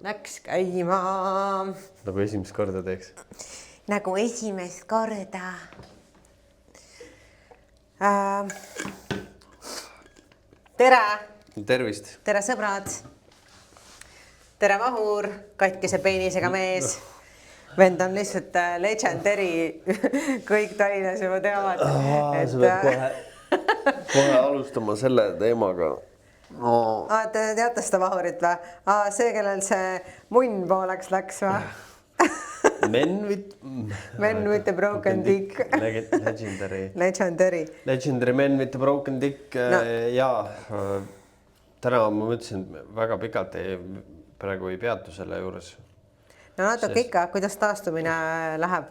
läks käima. Nagu esimest korda teeks. Nagu esimest korda. Tere! Tervist! Tere sõbrad! Tere Vahur, katkise peenisega mees. Vend on lihtsalt legendary, kõik Tallinnas juba teavad. Sa pead kohe alustama selle teemaga. No. Te teate seda Vahurit või? See, kellel see munn pooleks läks või? Men with the broken dick. Legendary. Legendary men with the broken dick. No. Ja, täna ma mõtlesin, väga pikalt praegu ei peatu selle juures. No natuke ikka, kuidas taastumine läheb?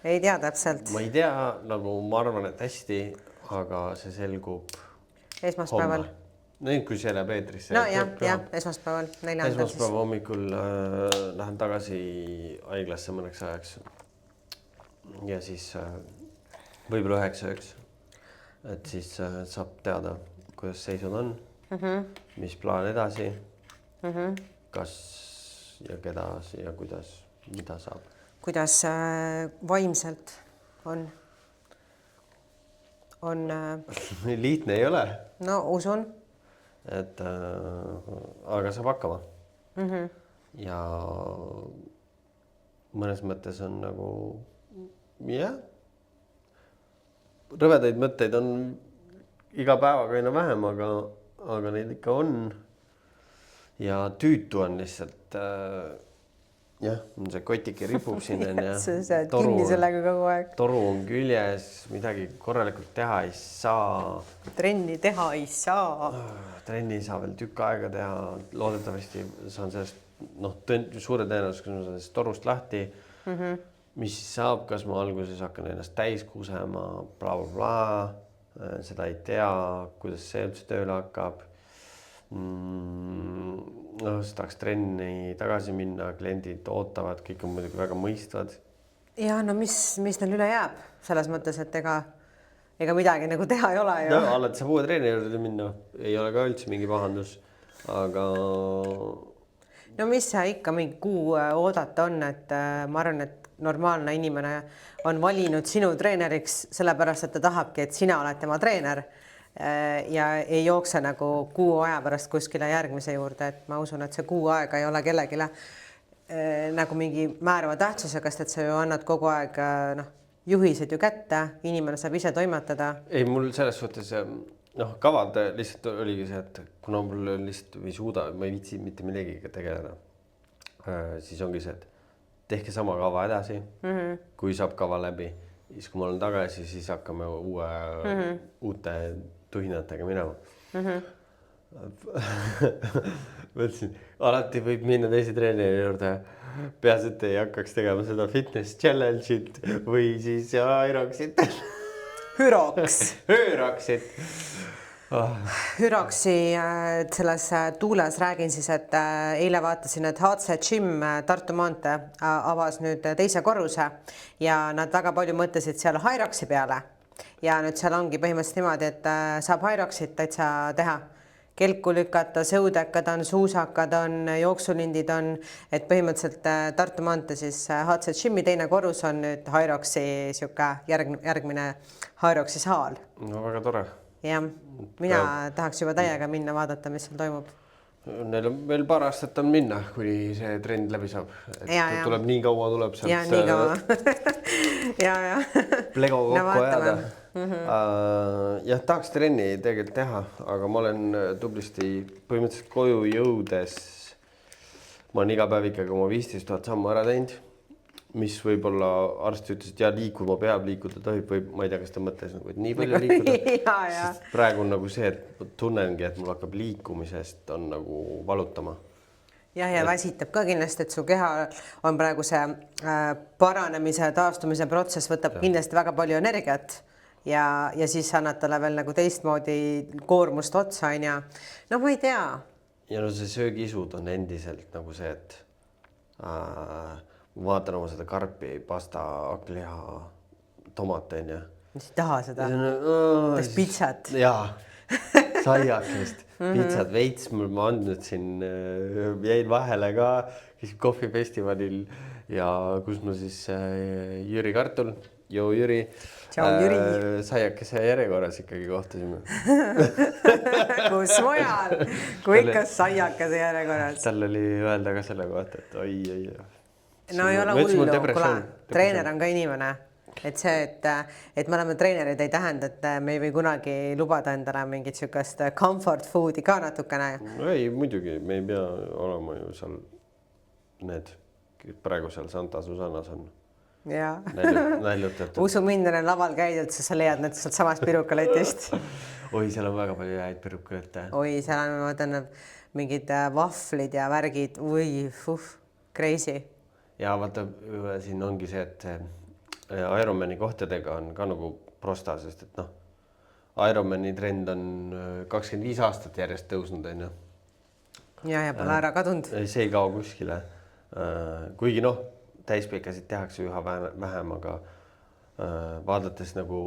Ei tea täpselt. Ma ei tea, nagu ma arvan, et hästi, aga see selgub esmaspäeval. No kui see läheb eetrisse. No jah, esmaspäeval. Esmaspäeva hommikul lähen tagasi haiglasse mõneks ajaks. Ja siis võib-olla 9 ööks. Et siis saab teada, kuidas seisud on, mis plaan edasi, kas ja keda ja kuidas, mida saab. Kuidas vaimselt on? Lihtne ei ole. No usun. Et, aga saab hakkama. Ja mõnes mõttes on nagu, jah, rõvedaid mõtteid on iga päevaga aina vähem, aga neid ikka on. Ja tüütu on lihtsalt, jah, see kotike ripub siin. Sa saad kinni sellega kogu aeg. Toru on küljes, midagi korralikult teha ei saa. Trenni teha ei saa. Trenni ei saa veel tükk aega teha. Loodetavasti saan sellest, suure tõenäosusega ma saan sellest torust lahti. Mis saab, kas ma alguses hakkan ennast täis kusema, bla, bla, bla. Seda ei tea, kuidas see üldse tööle hakkab. Tahaks trenni tagasi minna, kliendid ootavad, kõik on muidugi väga mõistvad. Ja no mis neil üle jääb? Selles mõttes, et ega midagi nagu teha ei ole. No, alati saab uue treeni juurde minna. Ei ole ka üldse mingi pahandus, aga... No mis ikka mingi kuu oodata on, et ma arvan, et normaalne inimene on valinud sinu treeneriks sellepärast, et ta tahabki, et sina oled tema treener ja ei jookse nagu kuu aja pärast kuskile järgmise juurde, et ma usun, et see kuu aega ei ole kellegile nagu mingi määrava tähtsusega, sest et sa ju annad kogu aeg juhised ju kätte, inimene saab ise toimetada. Ei, mul selles suhtes kavad lihtsalt oligi see, et kuna mul lihtsalt ei suuda, ma ei viitsi mitte millegiga tegeleda, siis ongi see, et tehke sama kava edasi, kui saab kava läbi. Siis kui ma olen tagasi, siis hakkame uute tuhinatega minema. Mõtlesin, alati võib minna teise treeneri juurde. Peas, et ei hakkaks tegema seda fitness challenge'it või siis Hyroxit. Hyroxit. Hyroxi selles tuules räägin siis, et eile vaatasin, et HC Gym Tartu maantee avas nüüd teise korruse ja nad väga palju mõtlesid seal Hyroxi peale. Ja nüüd seal ongi põhimõtteliselt niimoodi, et saab Hyroxit täitsa teha. Kelku lükata, sõudekad on, suusakad on, jooksulindid on, et põhimõtteliselt Tartu maantee siis HC Gymi teine korrus on nüüd Hyroxi järgmine Hyroxi saal. No väga tore. Ja mina tahaks juba täiega minna vaadata, mis seal toimub. Neil on veel paar aastat on minna, kuni see trend läbi saab. Tuleb nii kaua, tuleb sealt. Ja nii kaua. Ja. Plego kokku ajada. Jah, tahaks trenni tegelikult teha, aga ma olen tublisti põhimõtteliselt koju jõudes. Ma olen iga päev ikkagi oma 15 000 sammu ära teinud, mis võib-olla arst ütles, et liikuma peab, liikuda tohib, või ma ei tea, kas ta mõtles, et nii palju liikuda. Sest praegu on nagu see, et tunnengi, et mul hakkab liikumisest on nagu valutama. Ja väsitab ka kindlasti, et su keha on praegu see paranemise, taastumise protsess võtab kindlasti väga palju energiat ja siis annad talle veel nagu teistmoodi koormust otsa. No ma ei tea. Ja no see söögisud on endiselt nagu see, et vaatan oma seda karpi, pasta, hakkliha, tomatein ja... Mis ei taha seda? Taks pitsat. Jaa, saiakest. pitsad veits, ma andnud siin, jäin vahele ka kohvifestivalil ja kus ma siis Jüri Kartul, Jüri, saiakese järjekorras ikkagi kohtusime. Kus mujal, kui ikka saiakese järjekorras. Tal oli öelda ka selle kohta, et oi. No ei ole hullu, kule, treener on ka inimene. Et see, et me oleme treenerid, ei tähenda, et me ei või kunagi lubada endale mingit sükast comfort foodi ka natukene. Ei, muidugi, me ei pea olema ju seal need, praegu seal Santa Susanas on näljutatud. Usu mind on laval käidud, sa leiad need sealt samast pirukaletist. Oi, seal on väga palju häid pirukalette. Oi, seal on, ma mõtlen, mingid vahvlid ja värgid. Ui, crazy. Ja vaata, siin ongi see, et Ironmani kohtadega on ka nagu prosta, sest et Ironmani trend on 25 aastat järjest tõusnud, on ju. Ja pole ära kadunud. See ei kao kuskile. Kuigi täispikasid tehakse üha vähem, aga vaadates nagu,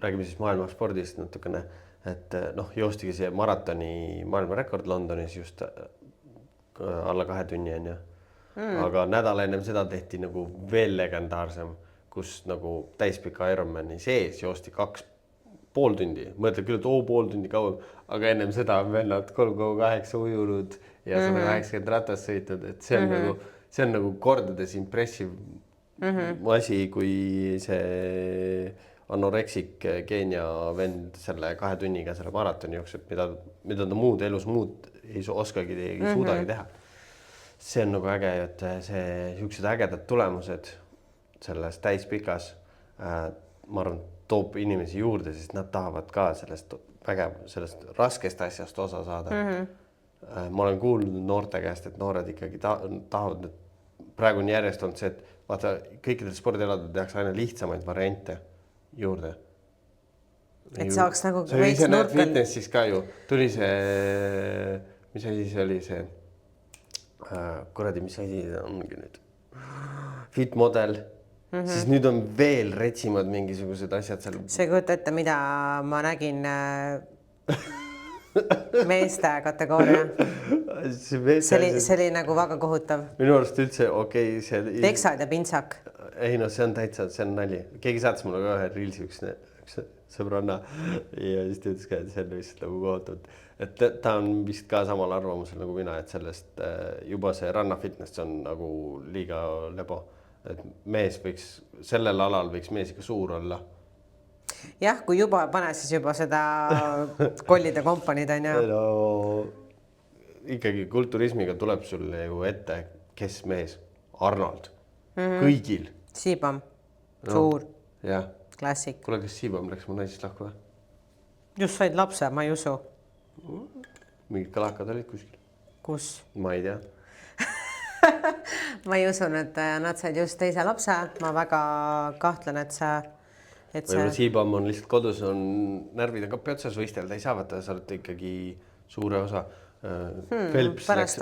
räägime siis maailma spordist natukene, et joostigi see maratoni maailmarekord Londonis just alla 2 tunni, on ju. Aga nädal ennem seda tehti nagu veel legendaarsem, kus nagu täispika Ironmani sees joosti 2,5 tundi. Mõtled küll, et pool tundi kauem, aga ennem seda on vennad 3,8 ujunud ja 180 ratast sõitnud, et see on nagu kordades impressive asi, kui see anoreksik Keenia vend selle 2 tunniga selle maratoni jookseb, mida ta muud elus ei oskagi ei suudagi teha. See on nagu äge, et see siuksed ägedad tulemused selles täispikas, ma arvan, toob inimesi juurde, sest nad tahavad ka sellest raskest asjast osa saada. Ma olen kuulnud noorte käest, et noored ikkagi tahavad, praegu on järjest olnud see, et vaata, kõikidel spordialadel tehakse aina lihtsamaid variante juurde. Et saaks nagu veits nurkan. Fitness siis ka ju, tuli see, mis asi see oli see, kuradi, mis asi see ongi nüüd? Fit model, siis nüüd on veel retsimad mingisugused asjad seal. See kujuta ette, mida ma nägin meeste kategooria. See oli nagu väga kohutav. Minu arust üldse okei. Teksad ja pintsak. Ei see on täitsa, see on nali. Keegi saatis mulle ka ühe reelsi üks sõbranna ja siis ta ütles ka, et see on lihtsalt nagu kohutav. Et ta on vist ka samal arvamusel nagu mina, et sellest juba see rannafitness on nagu liiga lebo. Et mees võiks, sellel alal võiks mees ikka suur olla. Jah, kui juba pane siis juba seda kollide kompaniid on ju. Ikkagi kulturismiga tuleb sulle ju ette, kes mees? Arnold. Kõigil. Siibam. Suur. Jah. Klassik. Kuule, kas Siibam läks mu naisest lahku või? Just said lapse, ma ei usu. Mingid kalakad olid kuskil? Kus? Ma ei tea. Ma ei usun, et nad said just teise lapse. Ma väga kahtlen, et see... Siibam on lihtsalt kodus, närvid on kapi otsas võistelda, ei saa vaata, sa oled ikkagi suure osa. Phelps läks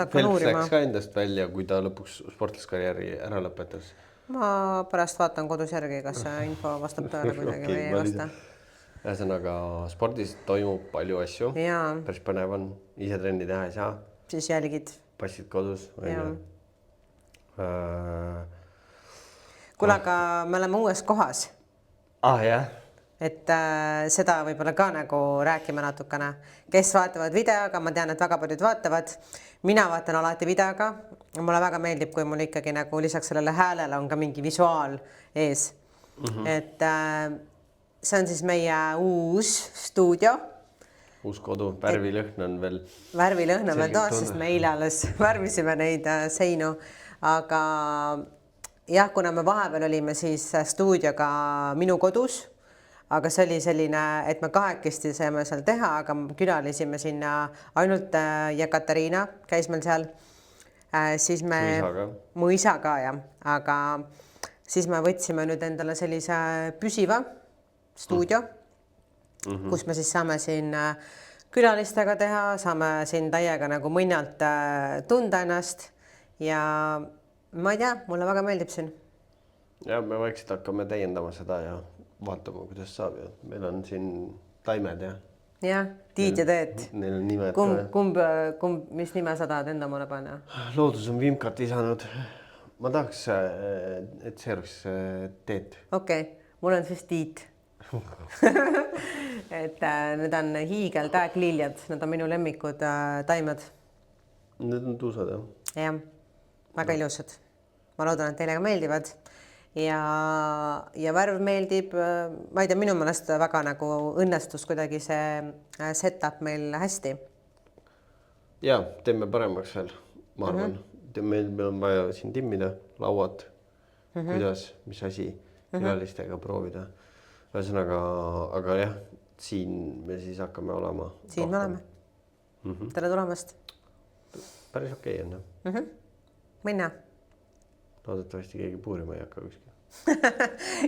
ka endast välja, kui ta lõpuks sportlaskarjääri ära lõpetas. Ma pärast vaatan kodus järgi, kas see info vastab tõele kuidagi või ei vasta. Ühesõnaga, spordis toimub palju asju. Päris põnev on, ise trenni teha ei saa. Siis jälgid. Passid kodus. Kuule, aga me oleme uues kohas. Jah. Et seda võib-olla ka nagu rääkime natukene. Kes vaatavad videoga, ma tean, et väga paljud vaatavad. Mina vaatan alati videoga. Mulle väga meeldib, kui mul ikkagi nagu lisaks sellele häälele on ka mingi visuaal ees. Et see on siis meie uus stuudio. Uus kodu, värvilõhn on veel. Värvilõhn on veel toas, sest me eile alles värvisime neid seinu. Aga jah, kuna me vahepeal olime siis stuudioga minu kodus, aga see oli selline, et me kahekesti saime seal teha, aga külalisime sinna ainult Jekateriina käis meil seal. Siis me... Mu isa ka, jah. Aga siis me võtsime nüüd endale sellise püsiva stuudio, kus me siis saame siin külalistega teha, saame siin täiega nagu mõnnalt tunda ennast ja ma ei tea, mulle väga meeldib siin. Ja me vaikselt hakkame täiendama seda ja vaatama, kuidas saab. Meil on siin taimed ja jah, Tiit ja Teet. Neil on nimed Kumb, mis nime sa tahad enda omale panna? Loodus on vimkat visanud. Ma tahaks, et see oleks Teet. Okei, mul on siis Tiit. Et need on hiigel tääkliljad, nad on minu lemmikud taimed. Need on tuusad, jah? Jah, väga ilusad. Ma loodan, et teile ka meeldivad. Ja värv meeldib, ma ei tea, minu meelest väga nagu õnnestus kuidagi see setup meil hästi. Ja, teeme paremaks veel, ma arvan. Meil on vaja siin timmida, lauad, kuidas, mis asi, külalistega proovida. Ühesõnaga, aga jah, siin me siis hakkame olema. Siin me oleme. Tere tulemast. Päris okei on, jah. Minna. Loodetavasti keegi puurima ei hakka kuskil.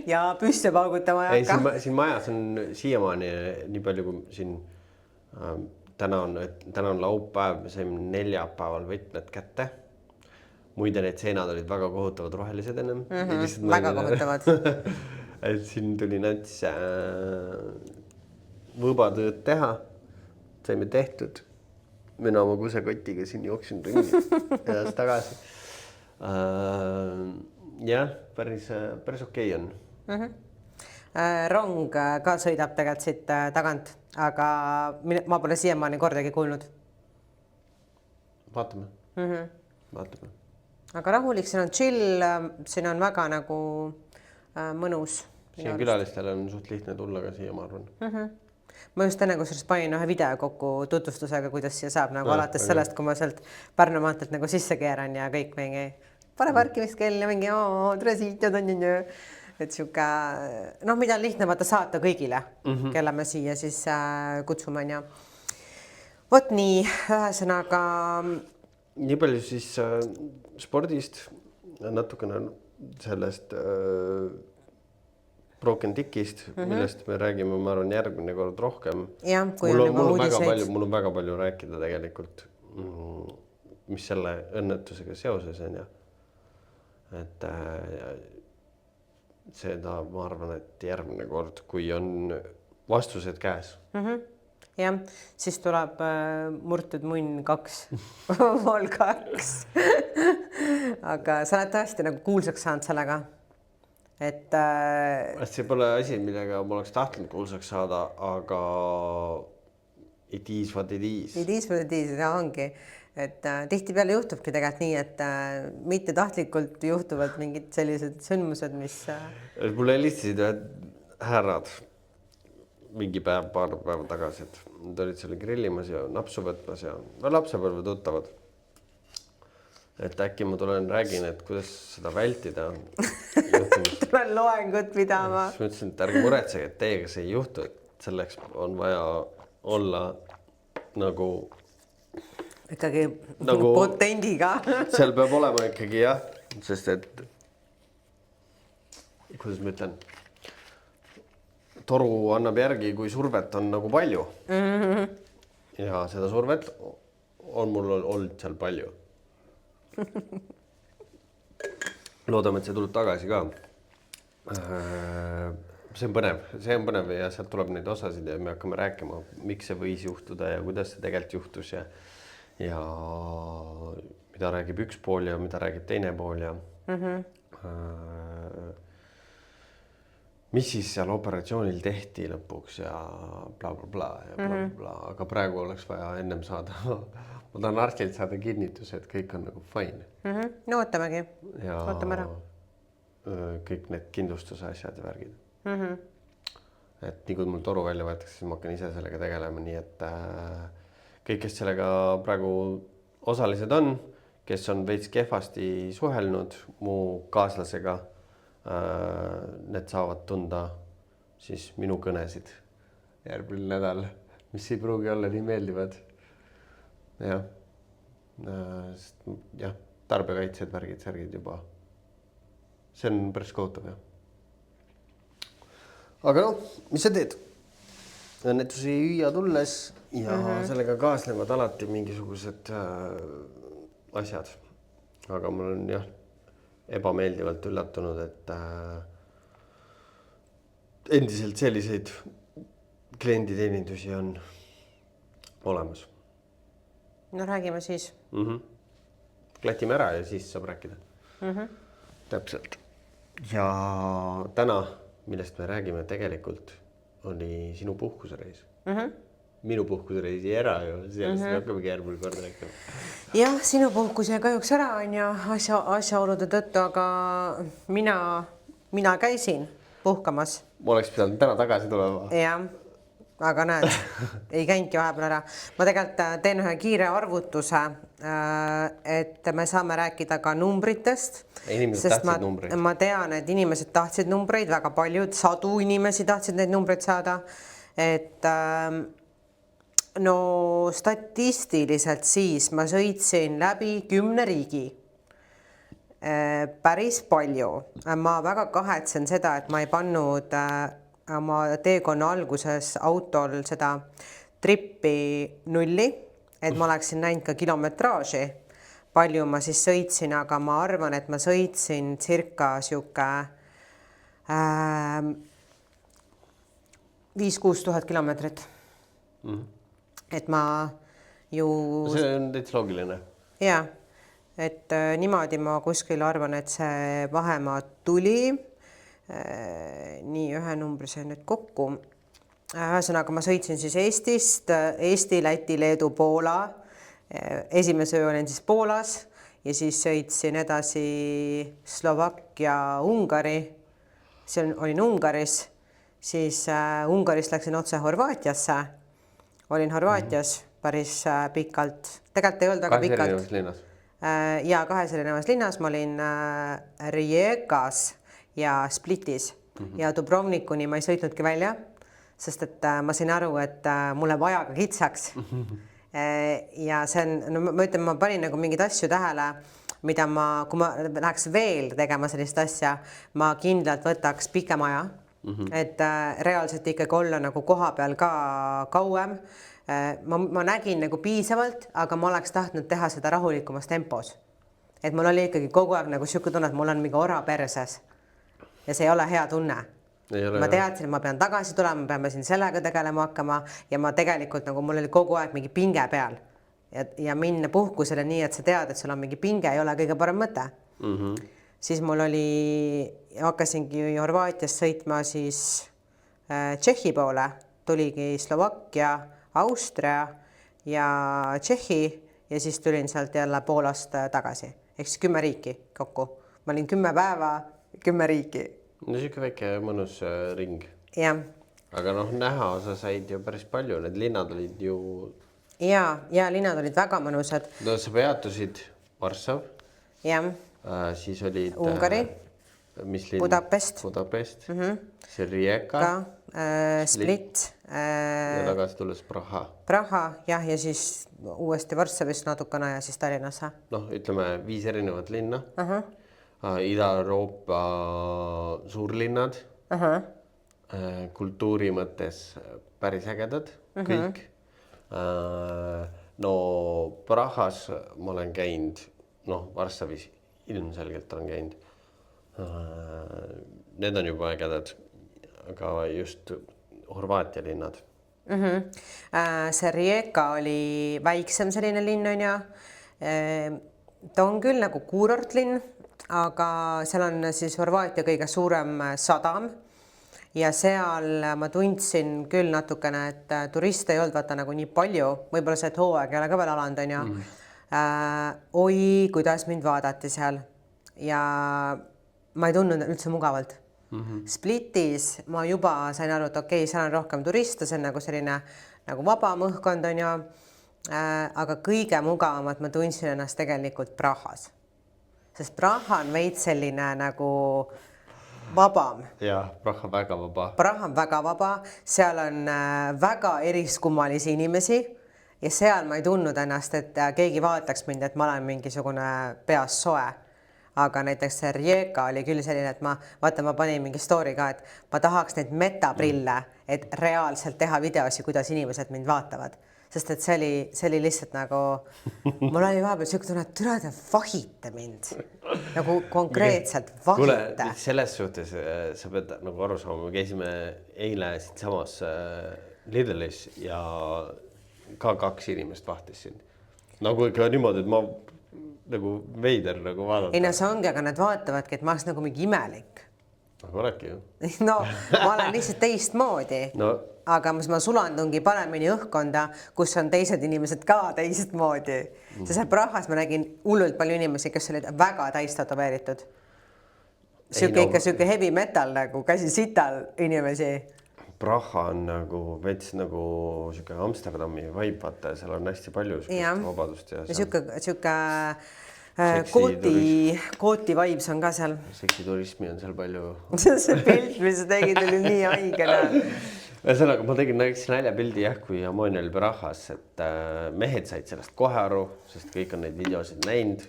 Ja püsse paugutama ei hakka. Siin majas on siiamaani nii palju, kui siin täna on laupäev, me saime neljapäeval võtmed kätte. Muide, need seenad olid väga kohutavad rohelised ennem. Väga kohutavad. Et siin tuli nats võbatööd teha. Saime tehtud. Mina oma kusekotiga siin jooksin ringi ja tagasi. Jah, päris okei on. Rong ka sõidab tegelikult siit tagant, aga ma pole siiamaani kordagi kuulnud. Vaatame. Aga rahulik, siin on chill, siin on väga nagu mõnus. Siin külalistel on suht lihtne tulla ka siia, ma arvan. Ma just enne kusjuures panin ühe video kokku tutvustusega, kuidas siia saab nagu alates sellest, kui ma sealt Pärnu maantelt nagu sisse keeran ja kõik mingi pane parkimiskell ja mingi tere siit ja tõnn. Et siuke, mida on lihtne vaata saata kõigile, kelle me siia siis kutsume. Ja vot nii, ühesõnaga. Nii palju siis spordist, natukene sellest Broken Dickist, millest me räägime, ma arvan, järgmine kord rohkem. Ja, kui on juba uudiseid. Mul on väga palju rääkida tegelikult, mis selle õnnetusega seoses on. Et seda ma arvan, et järgmine kord, kui on vastused käes. Jah, siis tuleb murtud munn 2, vol 2. Aga sa oled tõesti nagu kuulsaks saanud sellega. Et see pole asi, millega ma oleks tahtnud kuulsaks saada, aga it is what it is. It is what it is, ja ongi. Et tihti peale juhtubki tegelikult nii, et mitte tahtlikult juhtuvad mingid sellised sündmused, mis... Mulle helistasid härrad mingi paar päeva tagasi, et nad olid selle grillimas ja napsu võtmas ja lapsepõlve tuttavad. Et äkki ma tulen räägin, et kuidas seda vältida. Tulen loengut pidama. Siis mõtlesin, et ärge muretsege, et teiega see ei juhtu, et selleks on vaja olla nagu ikkagi nagu potendiga. Seal peab olema ikkagi jah, sest et kuidas ma ütlen, toru annab järgi, kui survet on nagu palju. Ja seda survet on mul olnud seal palju. Loodame, et see tuleb tagasi ka. See on põnev ja sealt tuleb neid osasid ja me hakkame rääkima, miks see võis juhtuda ja kuidas see tegelikult juhtus ja mida räägib üks pool ja mida räägib teine pool ja mis siis seal operatsioonil tehti lõpuks ja bla, bla, bla ja bla, bla, aga praegu oleks vaja ennem saada. Ma tahan arstilt saada kinnituse, et kõik on nagu fine. No ootamegi. Ja ootame ära. Kõik need kindlustuse asjad ja värgid. Et nii kui mul toru välja võetakse, siis ma hakkan ise sellega tegelema, nii et kõik, kes sellega praegu osalised on, kes on veits kehvasti suhelnud mu kaaslasega, need saavad tunda siis minu kõnesid järgmine nädal, mis ei pruugi olla nii meeldivad. Jah, tarbekaitsed, värgid, särgid juba. See on päris kohutav, jah. Aga mis sa teed? Õnnetusi hüüa tulles ja sellega kaasnevad alati mingisugused asjad. Aga mul on jah, ebameeldivalt üllatunud, et endiselt selliseid klienditeenindusi on. olemas. No räägime siis. Klatime ära ja siis saab rääkida. Täpselt. Ja täna, millest me räägime tegelikult, oli sinu puhkusereis. Minu puhkusereis jäi ära ju, sellest me hakkamegi järgmine kord rääkima. Jah, sinu puhkus jäi kahjuks ära on ja asjaolude tõttu, aga mina käisin puhkamas. Ma oleks pidanud täna tagasi tulema. Jah, aga näed, ei käinudki vahepeal ära. Ma tegelikult teen ühe kiire arvutuse, et me saame rääkida ka numbritest. Inimesed tahtsid numbreid. Ma tean, et inimesed tahtsid numbreid, väga paljud, 100 inimesi tahtsid neid numbreid saada. Et no statistiliselt siis ma sõitsin läbi 10 riigi. Päris palju. Ma väga kahetsen seda, et ma ei pannud oma teekonna alguses autol seda trippi 0, et ma oleksin näinud ka kilometraaži, palju ma siis sõitsin, aga ma arvan, et ma sõitsin circa siuke 5-6 tuhat kilomeetrit. Et ma ju... See on täitsa loogiline. Jaa, et niimoodi ma kuskil arvan, et see vahemaa tuli. Nii ühe numbri sai nüüd kokku. Ühesõnaga ma sõitsin siis Eestist, Eesti, Läti, Leedu, Poola. Esimese öö olin siis Poolas ja siis sõitsin edasi Slovakkia, Ungari. Olin Ungaris, siis Ungarist läksin otse Horvaatiasse. Olin Horvaatias päris pikalt. Tegelikult ei olnud väga pikalt. Kahes erinevas linnas? Jaa, kahes erinevas linnas. Ma olin Rijekas ja Splitis ja Dubrovnikuni ma ei sõitnudki välja, sest et ma sain aru, et mulle vajaga kitsaks. Ja see on, no ma ütlen, ma panin nagu mingid asju tähele, mida kui ma läheks veel tegema sellist asja, ma kindlalt võtaks pikem aja. Et reaalselt ikkagi olla nagu koha peal ka kauem. Ma nägin nagu piisavalt, aga ma oleks tahtnud teha seda rahulikumas tempos. Et mul oli ikkagi kogu aeg nagu siuke tunne, et mul on mingi ora perses. Ja see ei ole hea tunne. Ma teadsin, et ma pean tagasi tulema, ma peame siin sellega tegelema hakkama ja ma tegelikult nagu mul oli kogu aeg mingi pinge peal. Ja minna puhkusele nii, et sa tead, et sul on mingi pinge, ei ole kõige parem mõte. Siis mul hakkasingi Horvaatias sõitma siis Tšehhi poole, tuligi Slovakkia, Austria ja Tšehhi ja siis tulin sealt jälle Poolast tagasi. Ehk siis 10 riiki kokku. Ma olin 10 päeva, 10 riiki. No siuke väike mõnus ring. Jah. Aga noh, näha sa said ju päris palju, need linnad olid ju... Ja linnad olid väga mõnusad. No sa peatusid Varssav. Jah. Siis olid Ungari, mis linn? Budapest, see Rijeka, Split ja tagasi tulles Praha. Praha, jah, ja siis uuesti Varssavist natukene ja siis Tallinnasse. Noh, ütleme 5 erinevat linna. Ida-Euroopa suurlinnad, kultuuri mõttes päris ägedad, kõik. No Prahas ma olen käinud, Varssavis ilmselgelt olen käinud. Need on juba ägedad, aga just Horvaatia linnad. See Rijeka oli väiksem selline linn on ja ta on küll nagu kuurortlinn, aga seal on siis Horvaatia kõige suurem sadam ja seal ma tundsin küll natukene, et turiste ei olnud vaata nagu nii palju, võib-olla see, et hooaeg ei ole ka veel alanud on ja oi, kuidas mind vaadati seal ja ma ei tundnud üldse mugavalt. Splitis ma juba sain aru, et okei, seal on rohkem turiste, see on nagu selline nagu vaba mõhkond on ja aga kõige mugavamalt ma tundsin ennast tegelikult Prahas. Sest Praha on veits selline nagu vabam. Ja, Praha väga vaba. Praha on väga vaba, seal on väga eriskummalisi inimesi ja seal ma ei tundnud ennast, et keegi vaataks mind, et ma olen mingisugune peas soe. Aga näiteks see Rijeka oli küll selline, et ma panin mingi story ka, et ma tahaks neid metaprille, et reaalselt teha videosi, kuidas inimesed mind vaatavad. Sest et see oli lihtsalt nagu, mul oli vahepeal siuke tunne, et türa te vahite mind. Nagu konkreetselt vahite. Kuule, selles suhtes sa pead nagu aru saama, me käisime eile siit samas Lidlis ja ka 2 inimest vahtis sind. Nagu ikka niimoodi, et ma nagu veider nagu vaadata. Ei no see ongi, aga nad vaatavadki, et ma oleks nagu mingi imelik. Aga oledki ju. No ma olen lihtsalt teistmoodi, aga ma sulandungi paremini õhkkonda, kus on teised inimesed ka teistmoodi. Sest Prahas ma nägin hullult palju inimesi, kes olid väga täis tätoveeritud. Ikka heavy metal nagu käsi sital inimesi. Praha on nagu veits nagu siuke Amsterdami vibe, vaata, seal on hästi palju vabadust ja siuke kooti vibes on ka seal. Seksiturismi on seal palju. See pilt, mis sa tegid, oli nii haigena. Ühesõnaga, ma tegin näiteks näljapildi kui Ammonia oli Prahas, et mehed said sellest kohe aru, sest kõik on neid videosid näinud.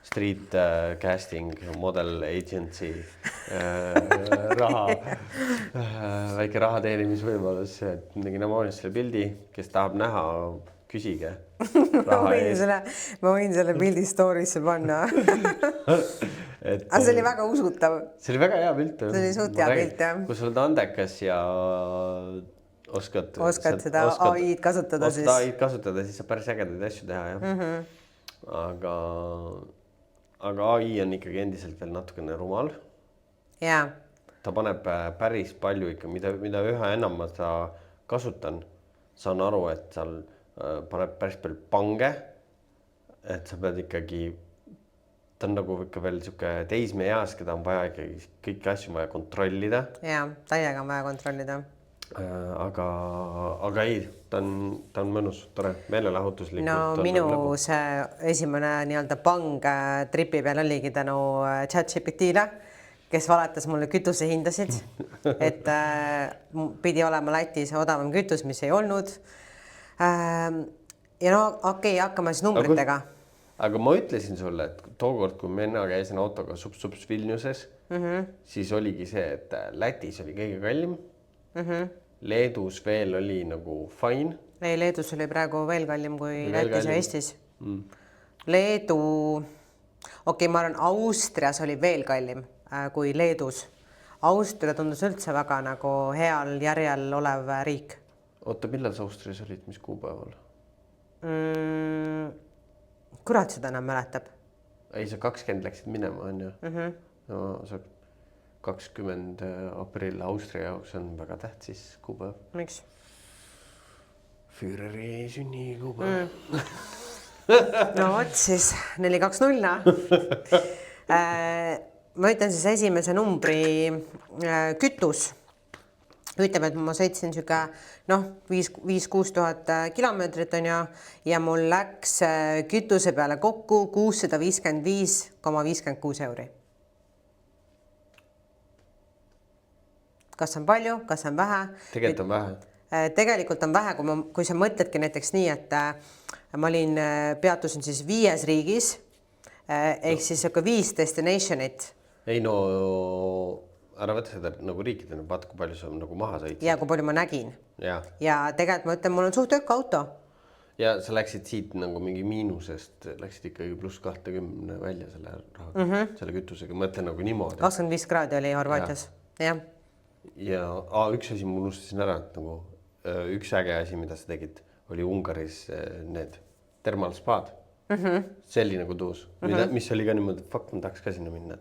Street casting, model agency, väike raha teenimisvõimalus, et tegin Ammoniast selle pildi, kes tahab näha, küsige. Ma võin selle pildi story'sse panna. Aga see oli väga usutav. See oli väga hea pilt. See oli suht hea pilt, jah. Kui sa oled andekas ja oskad seda AI-d kasutada, siis saab päris ägedaid asju teha, jah. Aga AI on ikkagi endiselt veel natukene rumal. Jaa. Ta paneb päris palju ikka, mida üha enam ma ta kasutan, saan aru, et seal paneb päris palju pange, et sa pead ikkagi, ta on nagu ikka veel siuke teismeeas, keda on vaja ikkagi kõiki asju vaja kontrollida. Jaa, täiega on vaja kontrollida. Aga ei, ta on mõnus, tore, meelelahutuslikult. No minu see esimene nii-öelda pang tripi peal oligi tänu ChatGPT-le, kes valetas mulle kütusehindasid, et pidi olema Lätis odavam kütus, mis ei olnud. Ja no okei, hakkame siis numbritega. Aga ma ütlesin sulle, et tookord, kui mina käisin autoga Sups Vilniuses, siis oligi see, et Lätis oli kõige kallim. Leedus veel oli nagu fine. Ei, Leedus oli praegu veel kallim kui Lätis ja Eestis. Leedu, ma arvan, Austrias oli veel kallim kui Leedus. Austria tundus üldse väga nagu heal järjel olev riik. Oota, millal sa Austrias olid, mis kuupäeval? Kurat seda enam mäletab. Ei, sa 20 läksid minema, on ju? No, sa 20 aprill Austria jaoks on väga tähtis kuupäev. Miks? Führeri sünni kuupäev. No võt siis 420. Ma ütlen siis esimese numbri kütus. Ütleme, et ma sõitsin 5-6 tuhat kilomeetrit on ja mul läks kütuse peale kokku 655,56 euri. Kas on palju, kas on vähe? Tegelikult on vähe. Tegelikult on vähe, kui sa mõtledki näiteks nii, et ma peatusin siis 5 riigis, ehk siis 5 destinationit. Ei no, ära võtta seda nagu riikidena, vaata kui palju sa nagu maha sõitsid. Ja kui palju ma nägin. Ja tegelikult ma ütlen, mul on suht ökk auto. Ja sa läksid siit nagu mingi miinusest, läksid ikkagi +20 välja selle raha, selle kütusega, mõtle nagu niimoodi. 25 kraadi oli Horvaatias, jah. Ja üks asi ma unustasin ära, et nagu üks äge asi, mida sa tegid, oli Ungaris need termalspaad. See oli nagu tuus, mis oli ka niimoodi, et fuck, ma tahaks ka sinna minna.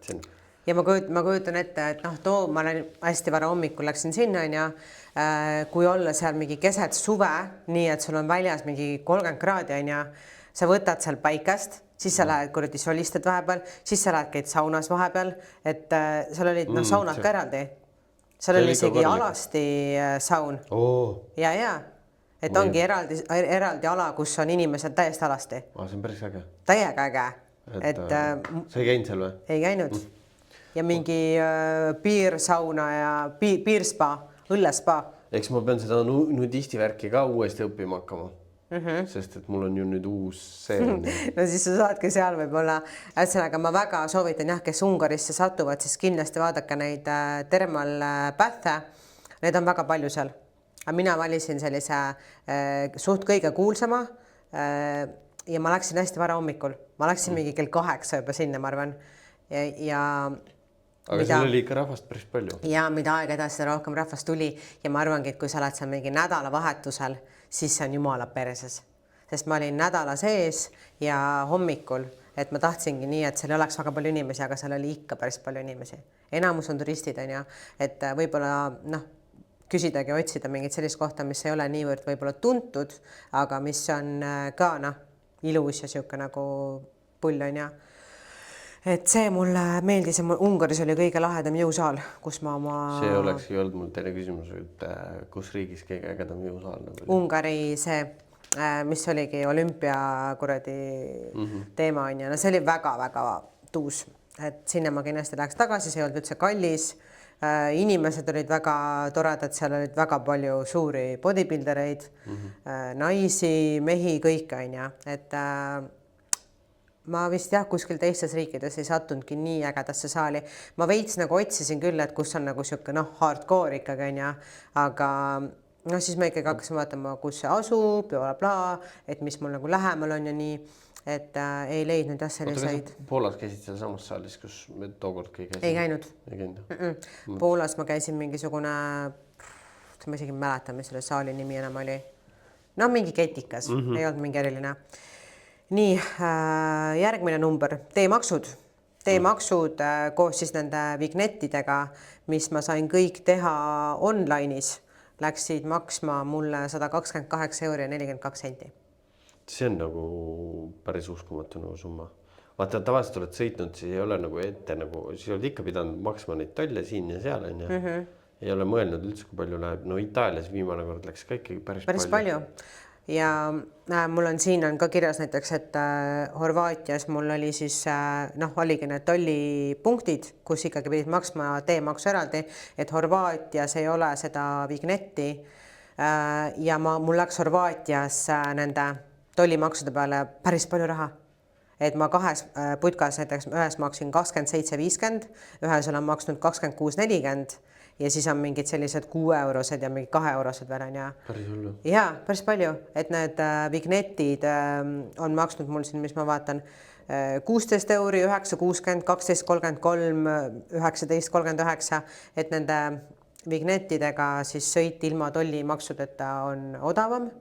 Ja ma kujutan ette, et ma olen hästi vara hommikul läksin sinna, kui olla seal mingi keset suve, nii et sul on väljas mingi 30 kraadi, sa võtad seal päikest, siis sa lähed kuradi solistad vahepeal, siis sa lähed käid saunas vahepeal, et seal olid saunad ka eraldi. Seal oli isegi alasti saun. Ja, et ongi eraldi ala, kus on inimesed täiesti alasti. See on päris äge. Täiega äge. Sa ei käinud seal või? Ei käinud. Ja mingi piirsauna ja piirspa, õllespa. Eks ma pean seda nudisti värki ka uuesti õppima hakkama. Sest et mul on ju nüüd uus see. No siis sa saadki seal võib-olla. Ühesõnaga ma väga soovitan, kes Ungarisse satuvad, siis kindlasti vaadake neid termalpäthe. Need on väga palju seal. Aga mina valisin sellise suht kõige kuulsama ja ma läksin hästi vara hommikul. Ma läksin mingi kell 8 juba sinna, ma arvan. Aga seal oli ikka rahvast päris palju. Ja mida aeg edasi rohkem rahvast tuli ja ma arvangi, et kui sa oled seal mingi nädalavahetusel, siis see on jumala perses, sest ma olin nädala sees ja hommikul, et ma tahtsingi nii, et seal ei oleks väga palju inimesi, aga seal oli ikka päris palju inimesi. Enamus on turistid, on ju, et võib-olla küsidagi otsida mingit sellist kohta, mis ei ole niivõrd võib-olla tuntud, aga mis on ka ilus ja sihuke nagu pull on ja. Et see mulle meeldis ja Ungaris oli kõige lahedam jõusaal, kus ma oma... See olekski olnud mul teine küsimus, et kus riigis kõige ägedam jõusaal nagu oli? Ungari see, mis oligi olümpia teema on ja no see oli väga-väga tuus, et sinna ma kindlasti läheks tagasi, see ei olnud üldse kallis. Inimesed olid väga toredad, seal olid väga palju suuri bodybuildereid, naisi, mehi, kõike on ja, et ma vist kuskil teistes riikides ei sattunudki nii ägedasse saali. Ma veits nagu otsisin küll, et kus on nagu siuke hardcore ikkagi on ja, aga siis ma ikkagi hakkasin vaatama, kus see asub ja bla, et mis mul nagu lähemal on ja nii, et ei leidnud selliseid. Poolas käisid seal samas saalis, kus me tookord käisid? Ei käinud. Ei käinud. Poolas ma käisin mingisugune, ma isegi mäletan, mis selle saali nimi enam oli. No mingi ketikas, ei olnud mingi eriline. Nii, järgmine number, teemaksud. Teemaksud koos siis nende vignettidega, mis ma sain kõik teha online'is, läksid maksma mulle 128 € ja 42 senti. See on nagu päris uskumatu nagu summa. Vaata, tavaliselt oled sõitnud, siis ei ole nagu ette, siis oled ikka pidanud maksma neid tolle siin ja seal on ja. Ei ole mõelnud üldse, kui palju läheb. No Itaalias viimane kord läks ka ikkagi päris palju. Ja mul on siin ka kirjas näiteks, et Horvaatias mul oli siis, oligi need tollipunktid, kus ikkagi pidid maksma teemaksu eraldi, et Horvaatias ei ole seda vignetti ja mul läks Horvaatias nende tollimaksude peale päris palju raha. Et ma kahes putkas näiteks ühes maksin 27,50, ühes olen maksnud 26,40 ja siis on mingid sellised 6 eurosed ja mingi 2 eurosed veel on ja. Päris hullu. Ja, päris palju, et need vignetid on maksnud mul siin, mis ma vaatan, 16 €, 9,60, 12,33, 19,39, et nende vignettidega siis sõit ilma tollimaksudeta on odavam.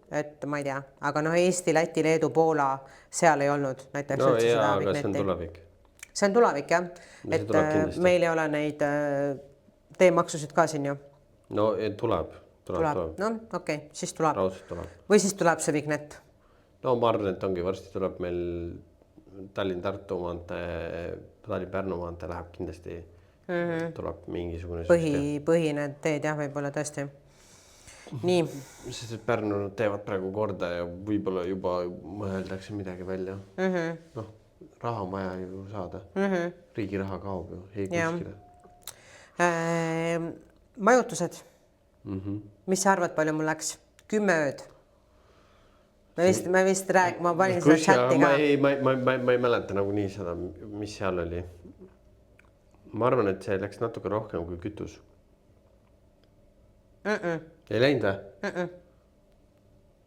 Et ma ei tea, aga Eesti, Läti, Leedu, Poola seal ei olnud näiteks üldse seda vignetti. See on tulevik. See on tulevik, jah. Et meil ei ole neid teemaksusid ka siin ju. No tuleb. No okei, siis tuleb. Raudselt tuleb. Või siis tuleb see vignett. No ma arvan, et ongi varsti tuleb meil Tallinn-Tartu maantee, Tallinn-Pärnu maantee läheb kindlasti, tuleb mingisugune põhine teed jah, võib-olla tõesti. Nii. Sest et Pärnu teevad praegu korda ja võib-olla juba mõeldakse midagi välja. Raha on vaja ju saada. Riigi raha kaob ju, ei kuskile. Majutused. Mis sa arvad, palju mul läks? 10 ööd. Ma vist ma panin seda chatti ka. Ma ei mäleta nagu nii seda, mis seal oli. Ma arvan, et see läks natuke rohkem kui kütus. Ei läinud või?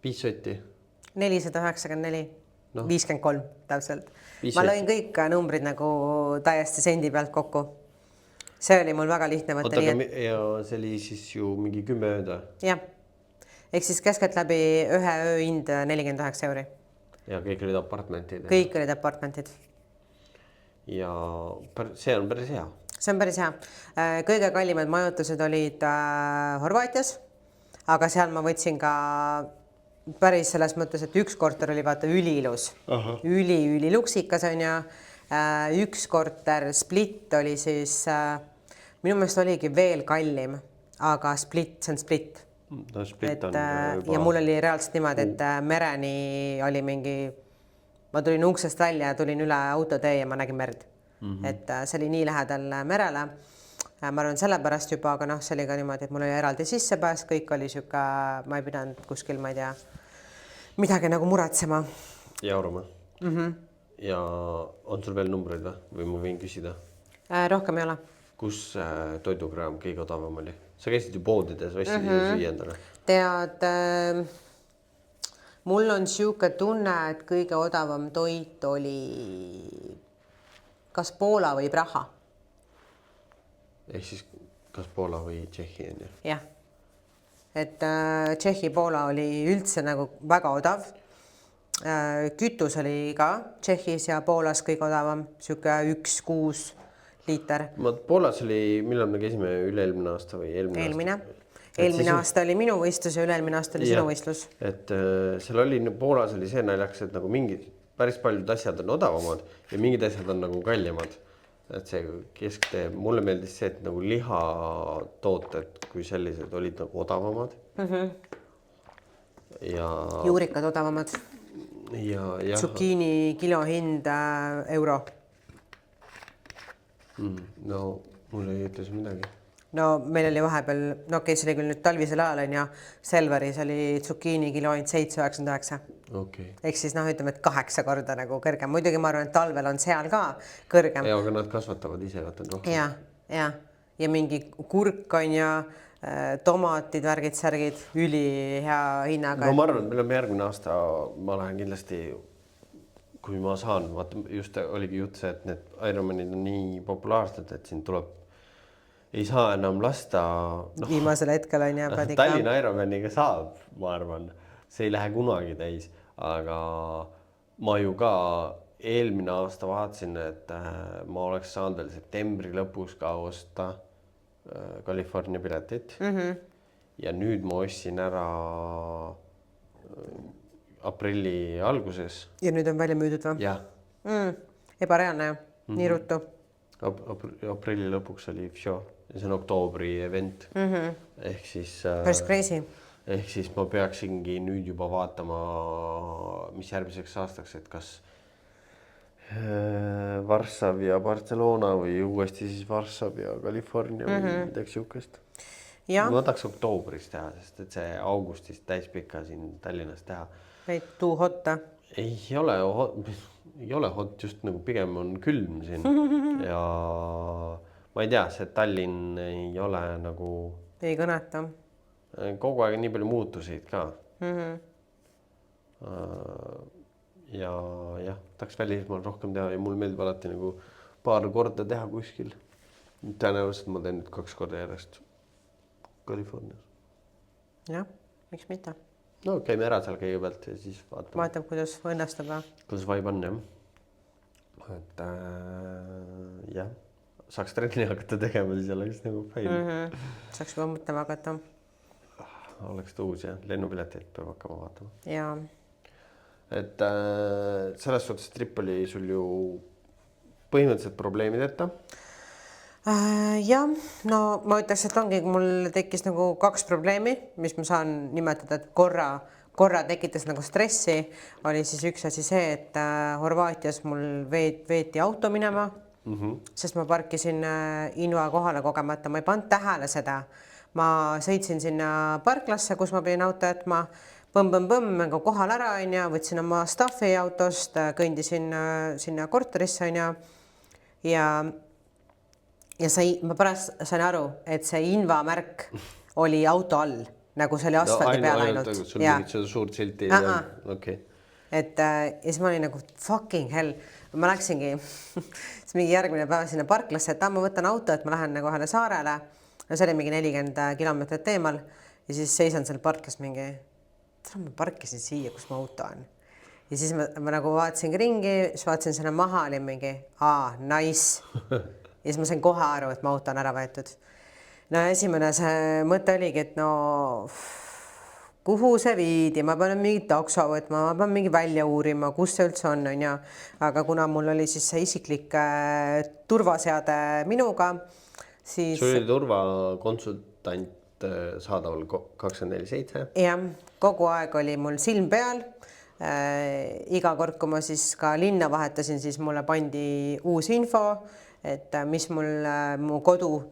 5 sotti. 494. 53 täpselt. Ma lõin kõik numbrid nagu täiesti sendi pealt kokku. See oli mul väga lihtne võtta. Ja see oli siis ju mingi 10 ööd. Jah. Ehk siis keskelt läbi ühe öö hind 49 €. Ja kõik olid apartmentid. Kõik olid apartmentid. Ja see on päris hea. See on päris hea. Kõige kallimad majutused olid Horvaatias, aga seal ma võtsin ka päris selles mõttes, et üks korter oli vaata üliilus. Üli luksikas on ja üks korter Split oli siis, minu meelest oligi veel kallim, aga Split, see on Split. No, Split on ja mul oli reaalselt niimoodi, et mereni oli mingi, ma tulin uksest välja ja tulin üle autotee ja ma nägin merd. Et see oli nii lähedal merele. Ma arvan sellepärast juba, aga see oli ka niimoodi, et mul oli eraldi sissepääs, kõik oli siuke, ma ei pidanud kuskil, ma ei tea, midagi nagu muretsema. Jauruma. Ja on sul veel numbreid või ma võin küsida? Rohkem ei ole. Kus toidukraam kõige odavam oli? Sa käisid ju poodides, ostsid süüa endale? Tead, mul on siuke tunne, et kõige odavam toit oli kas Poola või Praha. Ehk siis kas Poola või Tšehhi on ju? Jah. et Tšehhi-Poola oli üldse nagu väga odav. Kütus oli ka Tšehhis ja Poolas kõige odavam, siuke 1,6 liiter. Poolas oli, millal me käisime üle-eelmine aasta või Eelmine aasta oli minu võistlus ja üle-eelmine aasta oli sinu võistlus. Et seal oli, Poolas oli see naljakas, et nagu mingid päris paljud asjad on odavamad ja mingid asjad on nagu kallimad. Et see kesktee, mulle meeldis see, et nagu lihatooted kui sellised olid nagu odavamad. Ja juurikad odavamad. Ja Zucchini kilo hind euro. No mulle ei ütle see midagi. No meil oli vahepeal, see oli küll nüüd talvisel ajal on ja Selveris oli zucchini kilo hind 7,99. Okay. Ehk siis ütleme, et 8 korda nagu kõrgem. Muidugi ma arvan, et talvel on seal ka kõrgem. Ja, aga nad kasvatavad ise, vaatan rohkem. Ja mingi kurk on ja tomatid, värgid, särgid, üli hea hinnaga. No ma arvan, et meil on järgmine aasta, ma lähen kindlasti, kui ma saan, vaata just oligi jutt see, et need Ironmanid on nii populaarsed, et siin tuleb ei saa enam lasta. Viimasel hetkel on ja Tallinna Ironmaniga saab, ma arvan, see ei lähe kunagi täis, aga ma ju ka eelmine aasta vaatasin, et ma oleks saanud veel septembri lõpus ka osta California piletit ja nüüd ma ostsin ära aprilli alguses. Ja nüüd on välja müüdud või? Jah. Ebareaalne ju, nii ruttu. Aprilli lõpuks oli FSHO ja see on oktoobri event. Ehk siis päris crazy. Ehk siis ma peaksingi nüüd juba vaatama, mis järgmiseks aastaks, et kas Varssav ja Barcelona või uuesti siis Varssav ja California või midagi siukest. Ma tahaks oktoobris teha, sest et see augustis täispika siin Tallinnas teha. Ei too hotta? Ei ole hot, just nagu pigem on külm siin ja ma ei tea, see Tallinn ei ole nagu ei kõneta. Kogu aeg nii palju muutusid ka. Ja tahaks välismaal rohkem teha ja mul meeldib alati nagu paar korda teha kuskil. Tõenäoliselt ma teen nüüd 2 korda järjest Californias. Jah, miks mitte? No käime ära seal kõigepealt ja siis vaatame. Vaatab, kuidas õnnestub. Kuidas vibe on, jah. Et jah, saaks trenni hakata tegema, siis oleks nagu fine. Saaks juba mõtlema hakata. Oleks tuus ja lennupileteid peab hakkama vaatama. Jaa. Et selles suhtes trip oli sul ju põhimõtteliselt probleemideta? Jah, no ma ütleks, et ongi, mul tekkis nagu 2 probleemi, mis ma saan nimetada, et korra tekitas nagu stressi. Oli siis üks asi see, et Horvaatias mul veeti auto minema, sest ma parkisin Inva kohale kogemata. Ma ei pannud tähele seda. Ma sõitsin sinna parklasse, kus ma pidin auto jätma. Põmm, kohal ära võtsin oma staffi autost, kõndisin sinna korterisse ja ma pärast sain aru, et see Inva märk oli auto all, nagu see oli asfaldi peal ainult. Sul mingit seda suurt silti ei olnud. Okay. Et ja siis ma olin nagu fucking hell. Ma läksingi mingi järgmine päev sinna parklasse, et ma võtan auto, et ma lähen nagu ühele saarele. No see oli mingi 40 kilomeetrit teemal ja siis seisan seal parklas mingi ma parkisin siia, kus mu auto on. Ja siis ma nagu vaatasin ringi, siis vaatasin sinna maha, oli mingi, nice. Ja siis ma sain kohe aru, et mu auto on ära võetud. No esimene see mõte oligi, et kuhu see viidi, ma pean mingi takso võtma, ma pean mingi välja uurima, kus see üldse on ja. Aga kuna mul oli siis see isiklik turvaseade minuga, siis sul oli turvakonsultant saadaval 24/7. Jah, kogu aeg oli mul silm peal. Iga kord, kui ma siis ka linna vahetasin, siis mulle pandi uus info, et mis mul mu kodu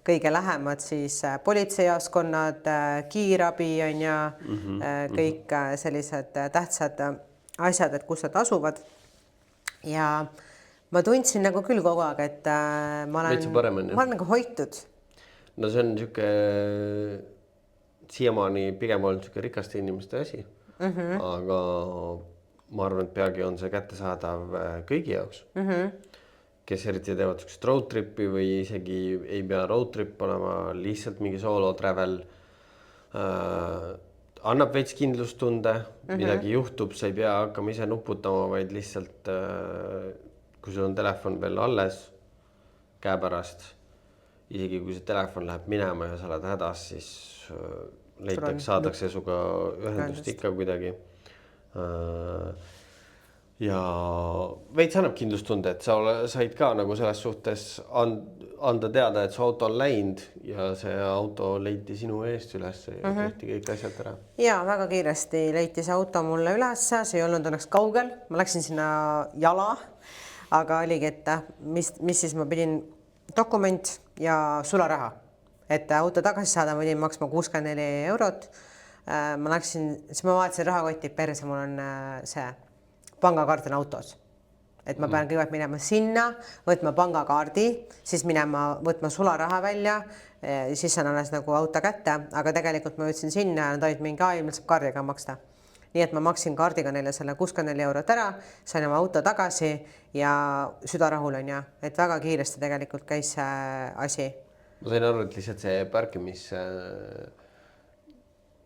kõige lähemad, siis politseijaoskonnad, kiirabi on ja kõik sellised tähtsad asjad, et kus nad asuvad. Ja ma tundsin nagu küll kogu aeg, et ma olen nagu hoitud. No see on niisugune siiamaani pigem olnud niisugune rikaste inimeste asi, aga ma arvan, et peagi on see kättesaadav kõigi jaoks, kes eriti teevad niisugust road tripi või isegi ei pea road trip olema, lihtsalt mingi solo travel. annab veits kindlustunde, midagi juhtub, sa ei pea hakkama ise nuputama, vaid lihtsalt kui sul on telefon veel alles käepärast, isegi kui see telefon läheb minema ja sa oled hädas, siis saadakse suga ühendust ikka kuidagi. Ja veits annab kindlustunde, et sa said ka nagu selles suhtes anda teada, et su auto on läinud ja see auto leiti sinu eest üles ja tehti kõik asjad ära. Ja väga kiiresti leiti see auto mulle üles, see ei olnud õnneks kaugel, ma läksin sinna jala, aga oligi, et mis siis ma pidin dokument ja sularaha, et auto tagasi saada, ma pidin maksma 64 eurot. Ma läksin, siis ma vaatasin rahakoti perse, mul on see pangakaart on autos. Et ma pean kõigepealt minema sinna, võtma pangakaardi, siis minema võtma sularaha välja, siis saan alles nagu auto kätte, aga tegelikult ma võtsin sinna ja nad olid mingi ilmselt saab kaardiga maksta. Nii et ma maksin kaardiga neile selle 64 eurot ära, sain oma auto tagasi ja süda rahul on ja, et väga kiiresti tegelikult käis see asi. Ma sain aru, et lihtsalt see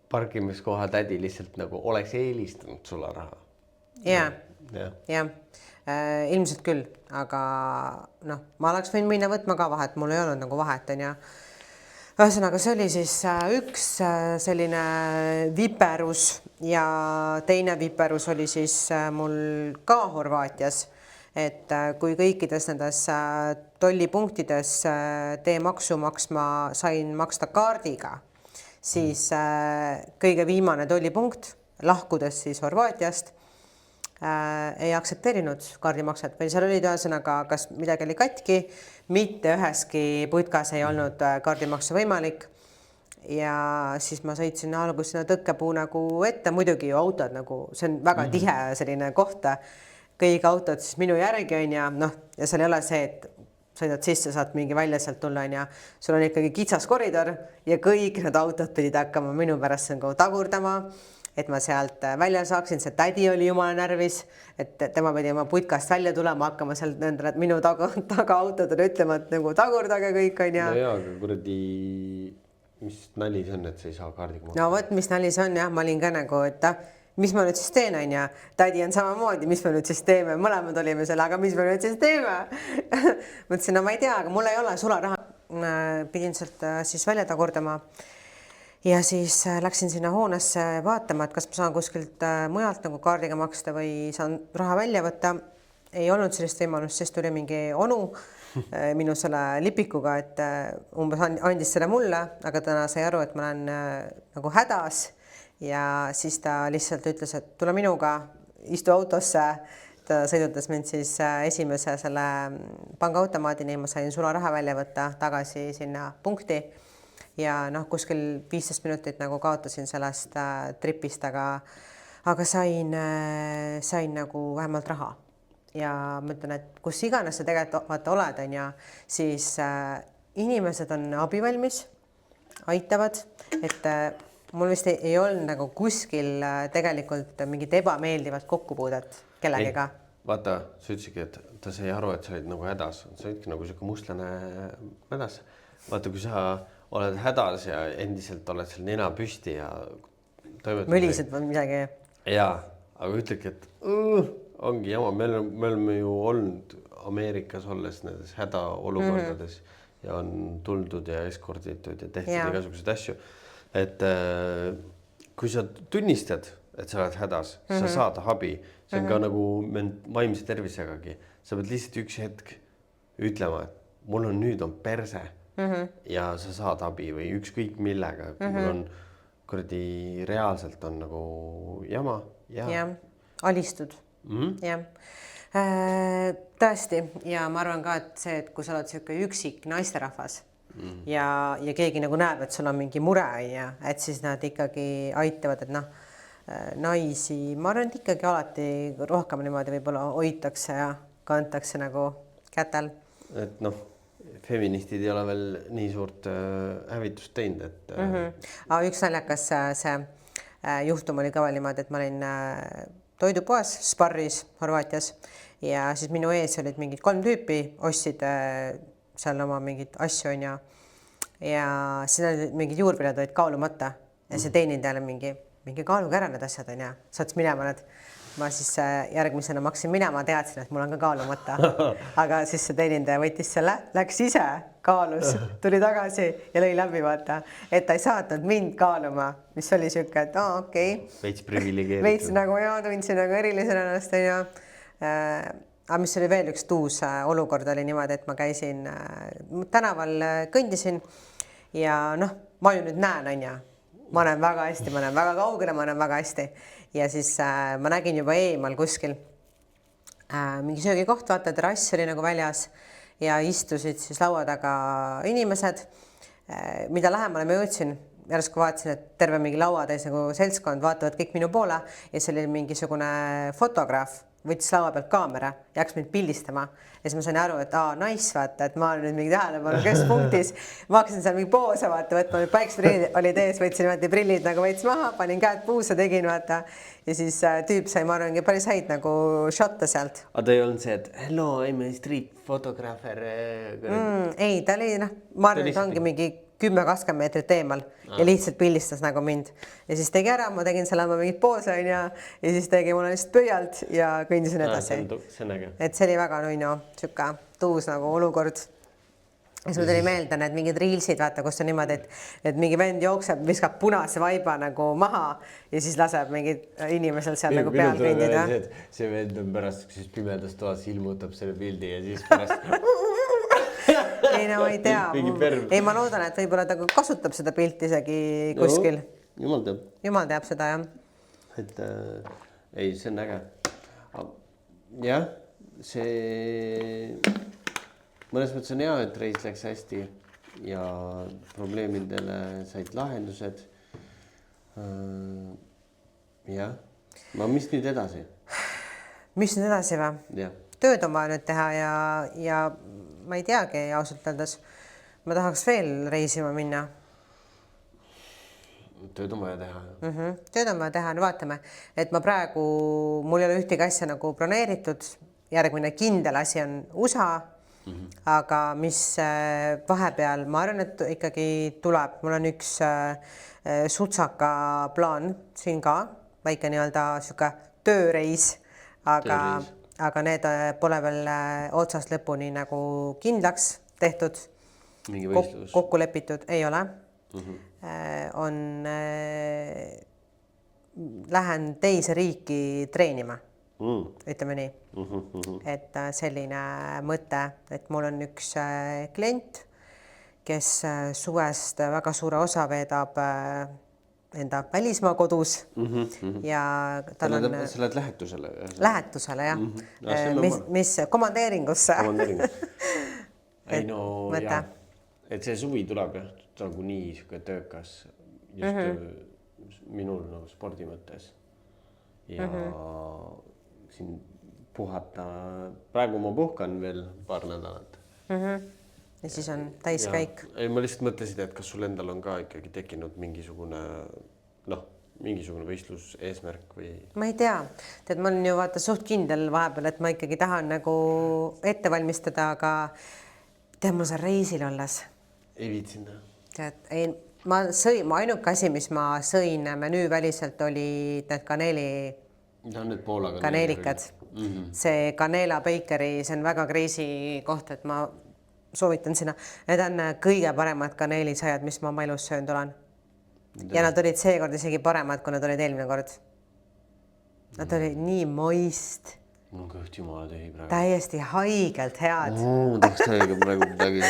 parkimiskoha tädi lihtsalt nagu oleks eelistanud sularaha. Ja. Ilmselt küll, aga noh, ma oleks võin minna võtma ka vahet, mul ei olnud nagu vahet on ja ühesõnaga see oli siis üks selline viperus ja teine viperus oli siis mul ka Horvaatias, et kui kõikides nendes tollipunktides teemaksu maksma sain maksta kaardiga, siis kõige viimane tollipunkt lahkudes siis Horvaatiast ei aktsepteerinud kaardimakset või seal olid ühesõnaga, kas midagi oli katki, mitte üheski putkas ei olnud kaardimakse võimalik ja siis ma sõitsin alguses sinna tõkkepuu nagu ette, muidugi ju autod nagu, see on väga tihe selline kohta, kõik autod siis minu järgi on ja noh, ja seal ei ole see, et sõidad sisse, saad mingi välja sealt tulla on ja sul on ikkagi kitsas koridor ja kõik need autod pidid hakkama minu pärast nagu tagurdama, et ma sealt välja saaksin, see tädi oli jumala närvis, et tema pidi oma putkast välja tulema, hakkama seal nendele minu taga autodele ütlema, et nagu tagurdage kõik on ja. No jaa, aga kuradi, mis nali see on, et sa ei saa kaardiga maksta? No võt, mis nali see on jah, ma olin ka nagu, et mis ma nüüd siis teen on ja tädi on samamoodi, mis me nüüd siis teeme, mõlemad olime selle, aga mis me nüüd siis teeme? Mõtlesin, no ma ei tea, aga mul ei ole sularaha, pidin sealt siis välja tagurdama. Ja siis läksin sinna hoonesse vaatama, et kas ma saan kuskilt mujalt nagu kaardiga maksta või saan raha välja võtta. Ei olnud sellist võimalust, sest tuli mingi onu minu selle lipikuga, et umbes andis selle mulle, aga täna sai aru, et ma olen nagu hädas ja siis ta lihtsalt ütles, et tule minuga, istu autosse. Ta sõidutas mind siis esimese selle pangaautomaadini, ma sain sularaha välja võtta tagasi sinna punkti. Ja noh, kuskil 15 minutit nagu kaotasin sellest tripist, aga sain nagu vähemalt raha. Ja ma ütlen, et kus iganes sa tegelikult oled, on ja siis inimesed on abivalmis, aitavad, et mul vist ei olnud nagu kuskil tegelikult mingit ebameeldivat kokkupuudet kellegiga. Vaata, sa ütlesidki, et ta sai aru, et sa olid nagu hädas. Sa olidki nagu siuke mustlane hädas. Vaata, kui sa oled hädas ja endiselt oled seal nina püsti ja mõlised või midagi. Jaa, aga ütledki, et ongi jama. Me oleme ju olnud Ameerikas olles nendes hädaolukordades ja on tuldud ja eskorditud ja tehtud igasuguseid asju. Et kui sa tunnistad, et sa oled hädas, sa saad abi. See on ka nagu vaimse tervisegagi. Sa pead lihtsalt üks hetk ütlema, et mul on nüüd on perse. Ja sa saad abi või ükskõik millega, kui mul on kuradi reaalselt on nagu jama. Ja, alistud. Ja. Tõesti, ja ma arvan ka, et see, et kui sa oled selline üksik naisterahvas ja keegi nagu näeb, et sul on mingi mure, et siis nad ikkagi aitavad, et noh, naisi, ma arvan, et ikkagi alati rohkem niimoodi võib-olla hoitakse ja kantakse nagu kätel. Et noh, feministid ei ole veel nii suurt hävitust teinud, et... Üks naljakas see juhtum oli ka veel niimoodi, et ma olin toidupoes Sparris Horvaatias ja siis minu ees olid mingid 3 tüüpi, ostsid seal oma mingid asju on ja siis olid mingid juurviljad olid kaalumata ja see teenindaja oli mingi kaaluge ära need asjad onju, saad minema need. Ma siis järgmisena maksin minema, teadsin, et mul on ka kaalumata, aga siis see teenindaja võttis selle, läks ise, kaalus, tuli tagasi ja lõi läbi vaata, et ta ei saatnud mind kaaluma, mis oli siuke, et okei. Veits privilegeeritud. Veits nagu tundsin nagu erilisena ennast onju. Aga mis oli veel üks tuus olukord oli niimoodi, et ma käisin tänaval, kõndisin ja noh, ma ju nüüd näen onju. Ma olen väga hästi, ma olen väga kaugele, ma olen väga hästi. Ja siis ma nägin juba eemal kuskil mingi söögikoht, vaata, terrass oli nagu väljas ja istusid siis laua taga inimesed. Mida lähemale ma jõudsin, järsku vaatasin, et terve mingi laua täis nagu seltskond vaatavad kõik minu poole ja see oli mingisugune fotograaf, võttis laua pealt kaamera ja hakkas mind pildistama. Ja siis ma sain aru, et nice, vaata, et ma olen nüüd mingi tähelepanu keskpunktis. Ma hakkasin seal mingi poose vaata, võtma päikseprillid olid ees, võtsin niimoodi prillid nagu veits maha, panin käed puusse, tegin vaata. Ja siis tüüp sai, ma arvan, päris häid nagu shotte sealt. Aga ta ei olnud see, et hello, I'm a street photographer. Ei, ta oli, ma arvan, et ongi mingi 10-20 meetrit eemal ja lihtsalt pildistas nagu mind. Ja siis tegi ära, ma tegin selle mingit poose ja siis tegi mulle lihtsalt pöialt ja kõndisin edasi. Et see oli väga nuino, siuke tuus nagu olukord. Ja siis mul tuli meelde need mingid reelsid, vaata, kus on niimoodi, et mingi vend jookseb, viskab punase vaiba nagu maha ja siis laseb mingid inimesel seal nagu peal kõndida. See vend on pärast siis pimedas toas ilmutab selle pildi ja siis pärast... Ei, no ei tea. Ei, ma loodan, et võib-olla ta kasutab seda pilti isegi kuskil. Jumal teab. Jumal teab seda, jah. Et ei, see on äge. Jah, see mõnes mõttes on hea, et reis läks hästi ja probleemidele said lahendused. Jah. Mis nüüd edasi? Mis nüüd edasi või? Jah. Tööd on vaja nüüd teha ja ma ei teagi ausalt öeldes. Ma tahaks veel reisima minna. Tööd on vaja teha. Tööd on vaja teha, no vaatame. Et ma praegu, mul ei ole ühtegi asja nagu broneeritud. Järgmine kindel asi on USA, aga mis vahepeal, ma arvan, et ikkagi tuleb. Mul on üks sutsaka plaan siin ka, väike nii-öelda siuke tööreis, aga need pole veel otsast lõpuni nagu kindlaks tehtud, kokku lepitud, ei ole. Lähen teise riiki treenima, ütleme nii. Et selline mõte, et mul on üks klient, kes suvest väga suure osa veedab enda välismaa kodus ja tal on... Sa lähed lähetusele? Lähetusele, jah. Mis komandeeringusse? Ei no, jah. Et see suvi tuleb, jah, nagu nii siuke töökas just minul nagu spordi mõttes. Ja siin puhata, praegu ma puhkan veel paar nädalat. Ja siis on täiskäik. Ei, ma lihtsalt mõtlesin, et kas sul endal on ka ikkagi tekkinud mingisugune võistlus eesmärk või... Ma ei tea. Tead, ma olen ju vaata suht kindel vahepeal, et ma ikkagi tahan nagu ette valmistada, aga tead, mul seal reisil olles. Ei viitsinda. Tead, ei, ma ainuke asi, mis ma sõin menüüväliselt oli need kaneelikad. See Canela Bakery, see on väga crazy koht, et ma soovitan sinna. Need on kõige paremad kaneelisajad, mis ma oma elus söönud olen. Ja nad olid seekord isegi paremad, kui nad olid eelmine kord. Nad olid nii moist. Mul on kõht jumala tühi praegu. Täiesti haigelt head. Tahaks täiega praegu midagi.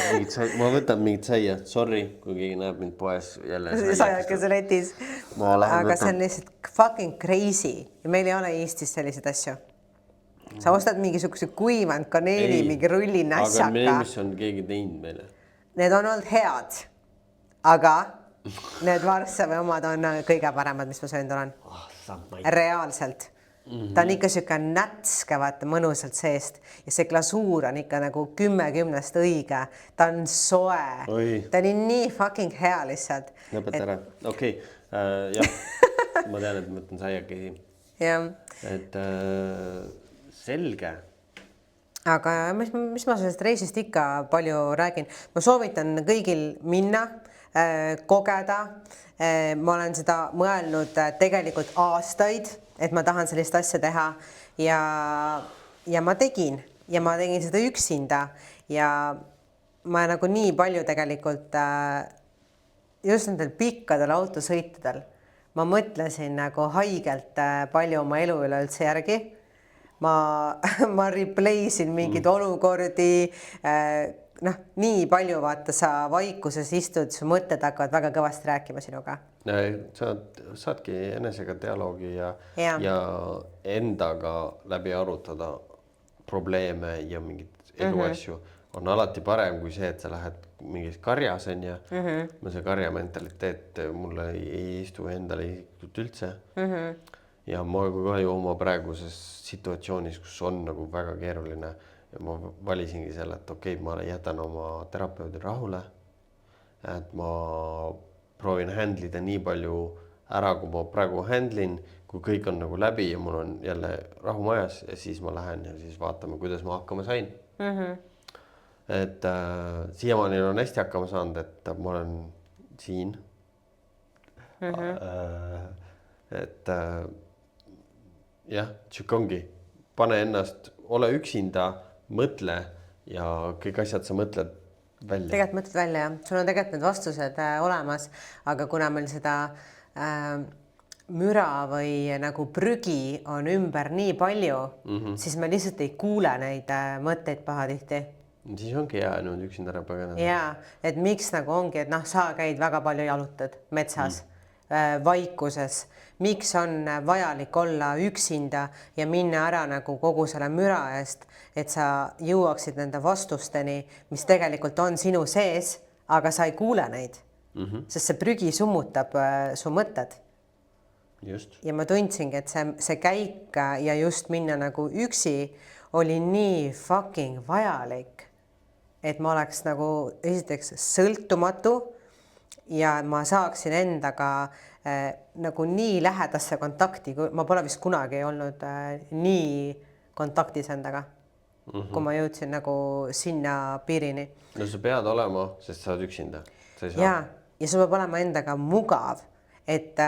Ma võtan mingit saia. Sorry, kui keegi näeb mind poes jälle. Sajakese letis. Aga see on lihtsalt fucking crazy. Ja meil ei ole Eestis selliseid asju. Sa ostad mingisuguse kuivanud kaneeli, mingi rulli nässaka. Aga meil, mis on keegi teinud meile? Need on olnud head, aga need Varssavi omad on kõige paremad, mis ma söönud olen. Reaalselt. Ta on ikka siuke nätske, vaata, mõnusalt seest ja see glasuur on ikka nagu 10-10 õige. Ta on soe. Ta on nii fucking hea lihtsalt. Lõpeta ära. Okei, jah. Ma tean, et ma võtan saiakesi. Jah. Et... Selge. aga mis ma sellest reisist ikka palju räägin, ma soovitan kõigil minna, kogeda. Ma olen seda mõelnud tegelikult aastaid, et ma tahan sellist asja teha ja ma tegin seda üksinda ja ma nagu nii palju tegelikult just nendel pikkadel autosõitudel ma mõtlesin nagu haigelt palju oma elu üle üldse järgi. Ma replaysin mingeid olukordi, nii palju vaata sa vaikuses istud, su mõtted hakkavad väga kõvasti rääkima sinuga. Sa saadki enesega dialoogi ja endaga läbi arutada probleeme ja mingid eluasju on alati parem kui see, et sa lähed mingis karjas ja see karja mentaliteet mulle ei istu endale isiklikult üldse. Ja ma ka ju oma praeguses situatsioonis, kus on nagu väga keeruline ja ma valisingi selle, et okei, ma jätan oma terapeudi rahule, et ma proovin handlida nii palju ära, kui ma praegu handlin, kui kõik on nagu läbi ja mul on jälle rahu majas ja siis ma lähen ja siis vaatame, kuidas ma hakkama sain. Et siiamaani on hästi hakkama saanud, et ma olen siin. Et jah, tšükk ongi, pane ennast, ole üksinda, mõtle ja kõik asjad sa mõtled välja. Tegelikult mõtled välja, jah. Sul on tegelikult need vastused olemas, aga kuna meil seda müra või nagu prügi on ümber nii palju, siis me lihtsalt ei kuule neid mõtteid pahatihti. Siis ongi hea nüüd üksinda ära põgeneda. Jaa, et miks nagu ongi, et sa käid väga palju jalutad metsas, vaikuses. Miks on vajalik olla üksinda ja minna ära nagu kogu selle müra eest, et sa jõuaksid nende vastusteni, mis tegelikult on sinu sees, aga sa ei kuule neid, sest see prügi summutab su mõtted. Just. Ja ma tundsingi, et see käik ja just minna nagu üksi oli nii fucking vajalik, et ma oleks nagu esiteks sõltumatu ja ma saaksin endaga nagu nii lähedasse kontakti, ma pole vist kunagi olnud nii kontaktis endaga, kui ma jõudsin nagu sinna piirini. No sa pead olema, sest sa oled üksinda. Ja sul peab olema endaga mugav, et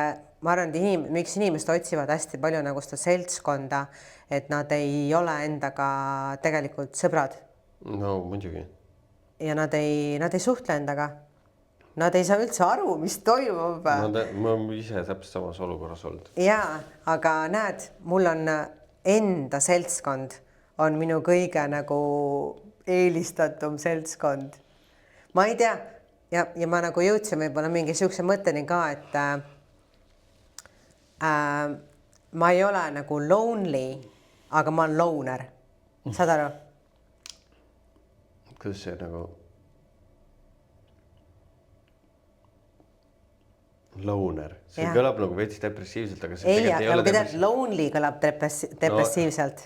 ma arvan, et miks inimesed otsivad hästi palju nagu seda seltskonda, et nad ei ole endaga tegelikult sõbrad. No muidugi. Ja nad ei suhtle endaga. Nad ei saa üldse aru, mis toimub. Ma ise täpselt samas olukorras olnud. Jaa, aga näed, mul on enda seltskond on minu kõige nagu eelistatum seltskond. Ma ei tea, ja ma nagu jõudsin võib-olla mingi siukse mõtteni ka, et ma ei ole nagu lonely, aga ma olen loner. Saad aru? Kuidas see nagu... Loner. See kõlab nagu veits depressiivselt, aga see tegelikult ei ole depressiivselt. Lonely kõlab depressiivselt,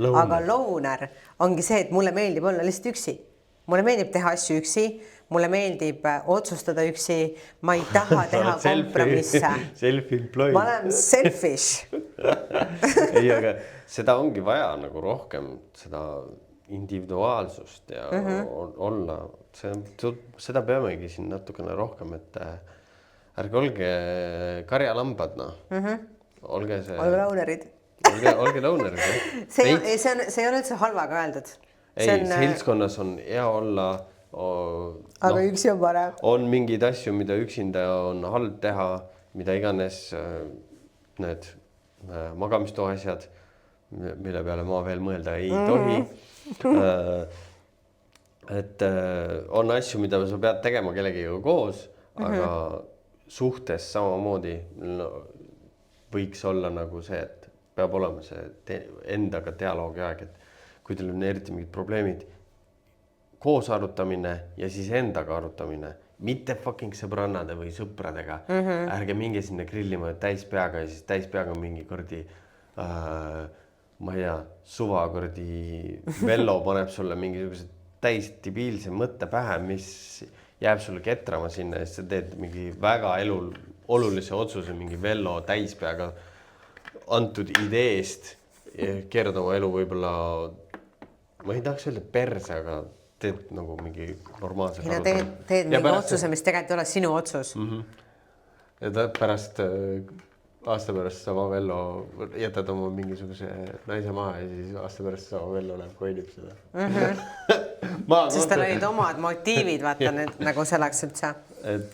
aga loner ongi see, et mulle meeldib olla lihtsalt üksi. Mulle meeldib teha asju üksi, mulle meeldib otsustada üksi, ma ei taha teha kompromisse. Self-employed. Ma olen selfish. Ei, aga seda ongi vaja nagu rohkem, seda individuaalsust ja olla. Seda peamegi siin natukene rohkem, et ärge olge karjalambad, Olge see... Olge launerid. Olge launerid. See ei ole üldse halvaga öeldud. Ei, seltskonnas on hea olla. Aga üksi on parem. On mingeid asju, mida üksinda on halb teha, mida iganes need magamistoa asjad, mille peale ma veel mõelda ei tohi. Et on asju, mida sa pead tegema kellegiga koos, aga suhtes samamoodi võiks olla nagu see, et peab olema see endaga dialoogi aeg, et kui teil on eriti mingid probleemid, koos arutamine ja siis endaga arutamine, mitte fucking sõbrannade või sõpradega. Ärge minge sinna grillima täispeaga ja siis täispeaga mingi kordi, ma ei tea, suva kordi Vello paneb sulle mingisugused täis tibiilse mõtte pähe, mis jääb sulle ketrama sinna ja siis sa teed mingi väga elul olulise otsuse mingi Vello täispeaga antud ideest, keerad oma elu võib-olla ma ei tahaks öelda perse, aga teed nagu mingi normaalse ja teed mingi otsuse, mis tegelikult ei ole sinu otsus. Ja ta pärast aasta pärast sama Vello jätad oma mingisuguse naise maha ja siis aasta pärast sama Vello läheb koinib seda. Sest tal olid omad motiivid, vaata nüüd nagu selleks üldse. Et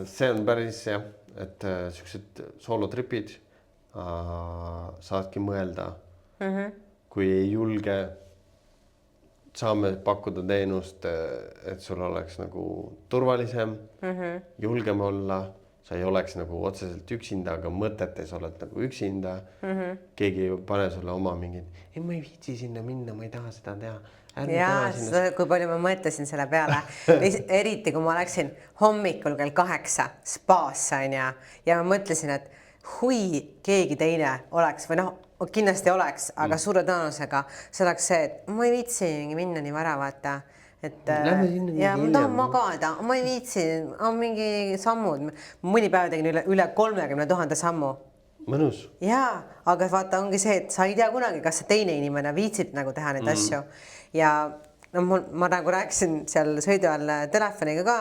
see on päris jah, et siuksed soolotripid saadki mõelda, kui ei julge, saame pakkuda teenust, et sul oleks nagu turvalisem, julgem olla, sa ei oleks nagu otseselt üksinda, aga mõtetes oled nagu üksinda. Keegi ei pane sulle oma mingid, ei ma ei viitsi sinna minna, ma ei taha seda teha. Kui palju ma mõtlesin selle peale, eriti kui ma läksin hommikul kell 8 spaasse ja ma mõtlesin, et hui keegi teine oleks või noh, kindlasti oleks, aga suure tõenäosusega see oleks see, et ma ei viitsi minna nii vara, vaata, et ja ma tahan magada, ma ei viitsi, on mingi sammud, mõni päev tegin üle 30 000 sammu. Mõnus. Jaa, aga vaata ongi see, et sa ei tea kunagi, kas see teine inimene viitsid nagu teha neid asju ja no ma nagu rääkisin seal sõidu all telefoniga ka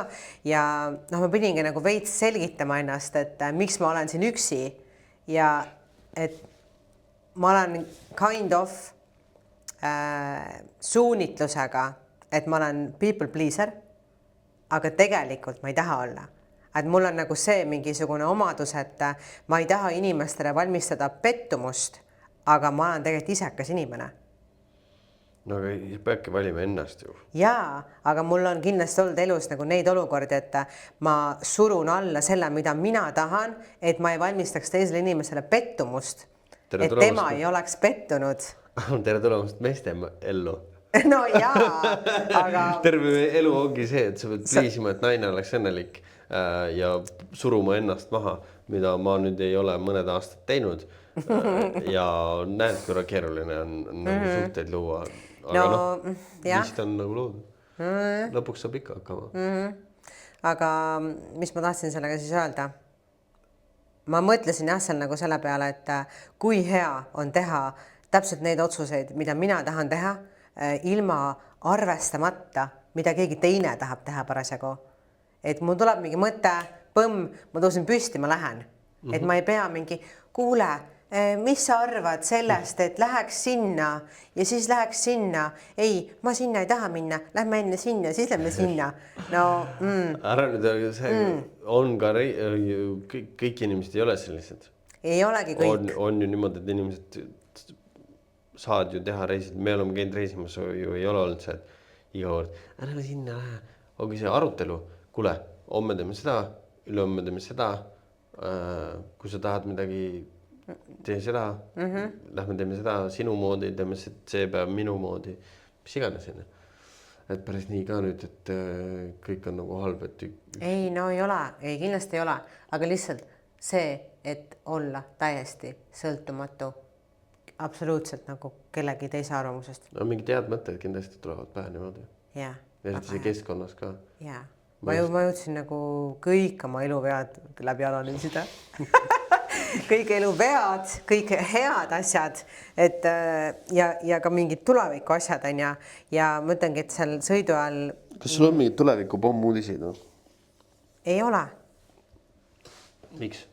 ja noh, ma pidingi nagu veits selgitama ennast, et miks ma olen siin üksi ja et ma olen kind of suunitlusega, et ma olen people pleaser, aga tegelikult ma ei taha olla. Et mul on nagu see mingisugune omadus, et ma ei taha inimestele valmistada pettumust, aga ma olen tegelikult isekas inimene. No aga peabki valima ennast ju. Jaa, aga mul on kindlasti olnud elus nagu neid olukordi, et ma surun alla selle, mida mina tahan, et ma ei valmistaks teisele inimesele pettumust, et tema ei oleks pettunud. Tere tulemast meeste ellu. No jaa, aga... Terve elu ongi see, et sa pead pliisima, et naine oleks õnnelik ja suruma ennast maha, mida ma nüüd ei ole mõned aastad teinud ja näed, kui keeruline on nagu suhteid luua. Aga vist on nagu loodud. Lõpuks saab ikka hakkama. Aga mis ma tahtsin sellega siis öelda? Ma mõtlesin jah seal nagu selle peale, et kui hea on teha täpselt neid otsuseid, mida mina tahan teha, ilma arvestamata, mida keegi teine tahab teha parasjagu. Et mul tuleb mingi mõte, põmm, ma tõusin püsti, ma lähen. Et ma ei pea mingi, kuule, mis sa arvad sellest, et läheks sinna ja siis läheks sinna. Ei, ma sinna ei taha minna, lähme enne sinna, siis lähme sinna. No, Ära nüüd, see on ka, kõik inimesed ei ole sellised. Ei olegi kõik. On ju niimoodi, et inimesed saad ju teha reisid. Me oleme käinud reisimas, ju ei ole olnud see, et iga kord, ära sinna lähe. Ongi see arutelu, kuule, homme teeme seda, ülehomme teeme seda. Kui sa tahad midagi, tee seda, lähme teeme seda sinu moodi, teeme see päev minu moodi, mis iganes. Et päris nii ka nüüd, et kõik on nagu halb. Ei, no ei ole, ei kindlasti ei ole, aga lihtsalt see, et olla täiesti sõltumatu absoluutselt nagu kellegi teise arvamusest. No mingi tead mõtted kindlasti tulevad pähe niimoodi. Ja see keskkonnas ka. Jaa. Ma jõudsin nagu kõik oma eluvead läbi analüüsida. Kõik eluvead, kõik head asjad, et ja ka mingid tuleviku asjad on ja ma mõtlengi, et seal sõidu all... Kas sul on mingid tuleviku pommuudisid? Ei ole. Miks?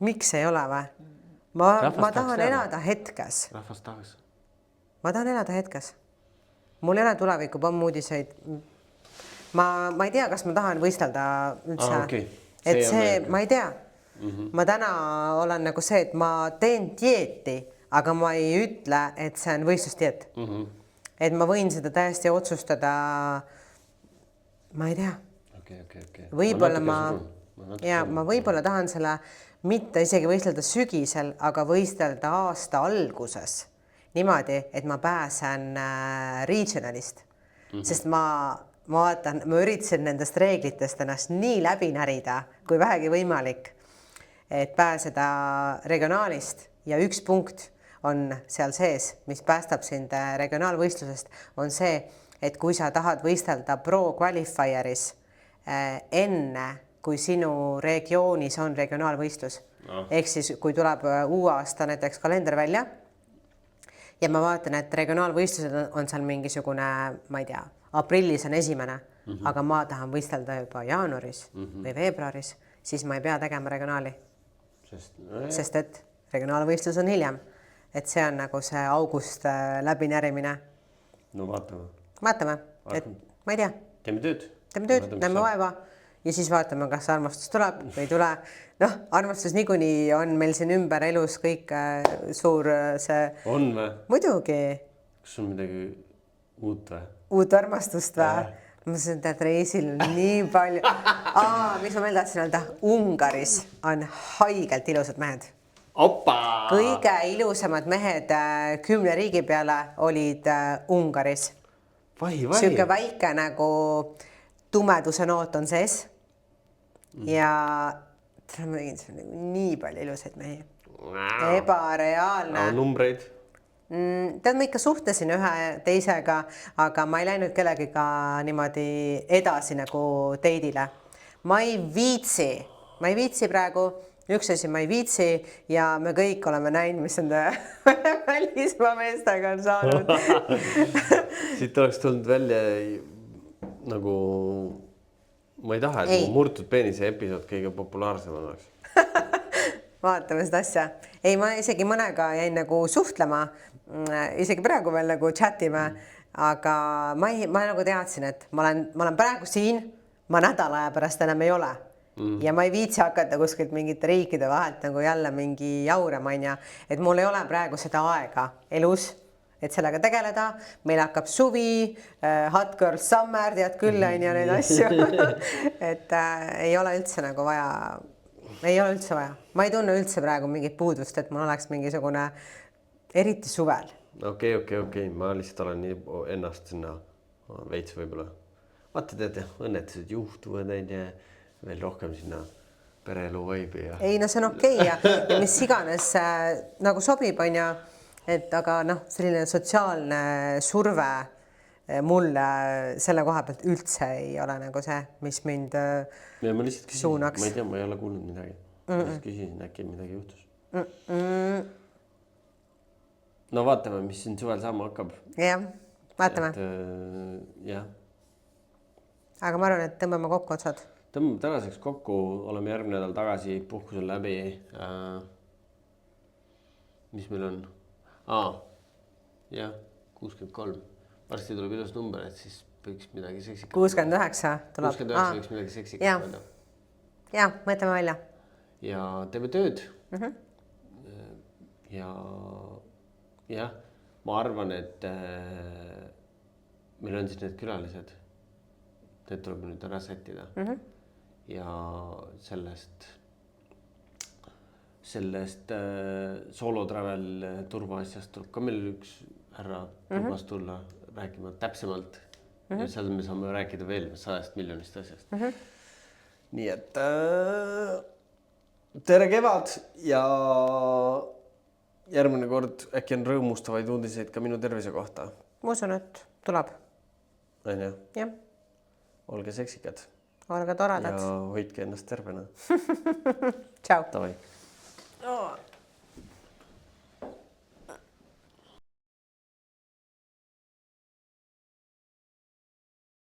Miks ei ole või? Ma tahan elada hetkes. Rahvas tahaks. Ma tahan elada hetkes. Mul ei ole tuleviku pommuudiseid. Ma ei tea, kas ma tahan võistelda üldse. Okay. Et see, ma ei tea. Ma täna olen nagu see, et ma teen dieeti, aga ma ei ütle, et see on võistlusdieet. Et ma võin seda täiesti otsustada, ma ei tea. Võib-olla ma võib-olla tahan selle mitte isegi võistelda sügisel, aga võistelda aasta alguses. Niimoodi, et ma pääsen regionalist. Sest ma üritasin nendest reeglitest ennast nii läbi närida, kui vähegi võimalik, et pääseda regionaalist ja üks punkt on seal sees, mis päästab sind regionaalvõistlusest, on see, et kui sa tahad võistelda pro qualifieris enne, kui sinu regioonis on regionaalvõistlus, ehk siis kui tuleb uue aasta näiteks kalender välja ja ma vaatan, et regionaalvõistlused on seal mingisugune, ma ei tea, aprillis on esimene, aga ma tahan võistelda juba jaanuaris või veebruaris, siis ma ei pea tegema regionaali, sest et regionaalvõistlus on hiljem. Et see on nagu see august läbinärimine. No vaatame. Vaatame, et ma ei tea. Teeme tööd, näeme vaeva ja siis vaatame, kas armastus tuleb või ei tule. Noh, armastus niikuinii on meil siin ümber elus kõik suur see... On või? Muidugi. Kas on midagi uut või? Uut armastust või? Ma mõtlesin, et reisil on nii palju. Mis ma meil tahtsin öelda? Ungaris on haigelt ilusad mehed. Opa! Kõige ilusamad mehed 10 riigi peale olid Ungaris. Siuke väike nagu tumeduse noot on sees. Ja nii palju ilusaid mehi. Ebareaalne. Numbreid? Tead, ma ikka suhtlesin ühe teisega, aga ma ei läinud kellegiga niimoodi edasi nagu teidile. Ma ei viitsi praegu. Üks asi ma ei viitsi ja me kõik oleme näinud, mis on välismaa meestega on saanud. Siit oleks tulnud välja nagu, ma ei taha, et murtud peenise episood kõige populaarsem oleks. Vaatame seda asja. Ei, ma isegi mõnega jäin nagu suhtlema, isegi praegu veel nagu chatime, aga ma nagu teadsin, et ma olen praegu siin, ma nädala aja pärast enam ei ole. Ja ma ei viitsi hakata kuskilt mingite riikide vahelt nagu jälle mingi jauramaanja, et mul ei ole praegu seda aega elus, et sellega tegeleda. Meil hakkab suvi, hot girl summer, tead küll on ja neid asju. Et ei ole üldse nagu vaja, Ma ei tunne üldse praegu mingit puudust, et mul oleks mingisugune eriti suvel. Okei. Ma lihtsalt olen nii ennast sinna veits võib-olla. Vaata teate, õnnetused juhtuvad ja veel rohkem sinna pereelu vaibi. Ei, no see on okei ja mis iganes nagu sobib on ja, et aga selline sotsiaalne surve mulle selle koha pealt üldse ei ole nagu see, mis mind suunaks. Ma ei tea, ma ei ole kuulnud midagi. Ma lihtsalt küsisin, äkki midagi juhtus. No vaatame, mis siin suvel saama hakkab. Jah, vaatame. Jah. Aga ma arvan, et tõmbame kokku otsad. Tõmbame tänaseks kokku, oleme järgmine nädal tagasi, puhkusel läbi. Mis meil on? Jah, 63. Varsti tuleb ilus number, et siis võiks midagi seksikat. 69 tuleb. 69 võiks midagi seksikat mõelda. Jah, mõtleme välja. Ja teeme tööd. Ja ma arvan, et meil on siis need külalised. Need tuleb nüüd ära sättida. Ja sellest solo travel turvaasjast tuleb ka meil üks härra turvast tulla rääkima täpsemalt. Ja seal me saame rääkida veel 100 miljonist asjast. Nii et tere kevad ja järgmine kord äkki on rõõmustavaid uudiseid ka minu tervise kohta. Ma usun, et tuleb. On ju? Jah. Olge seksikad. Olge toredad. Ja hoidke ennast tervena. Tšau. Davai.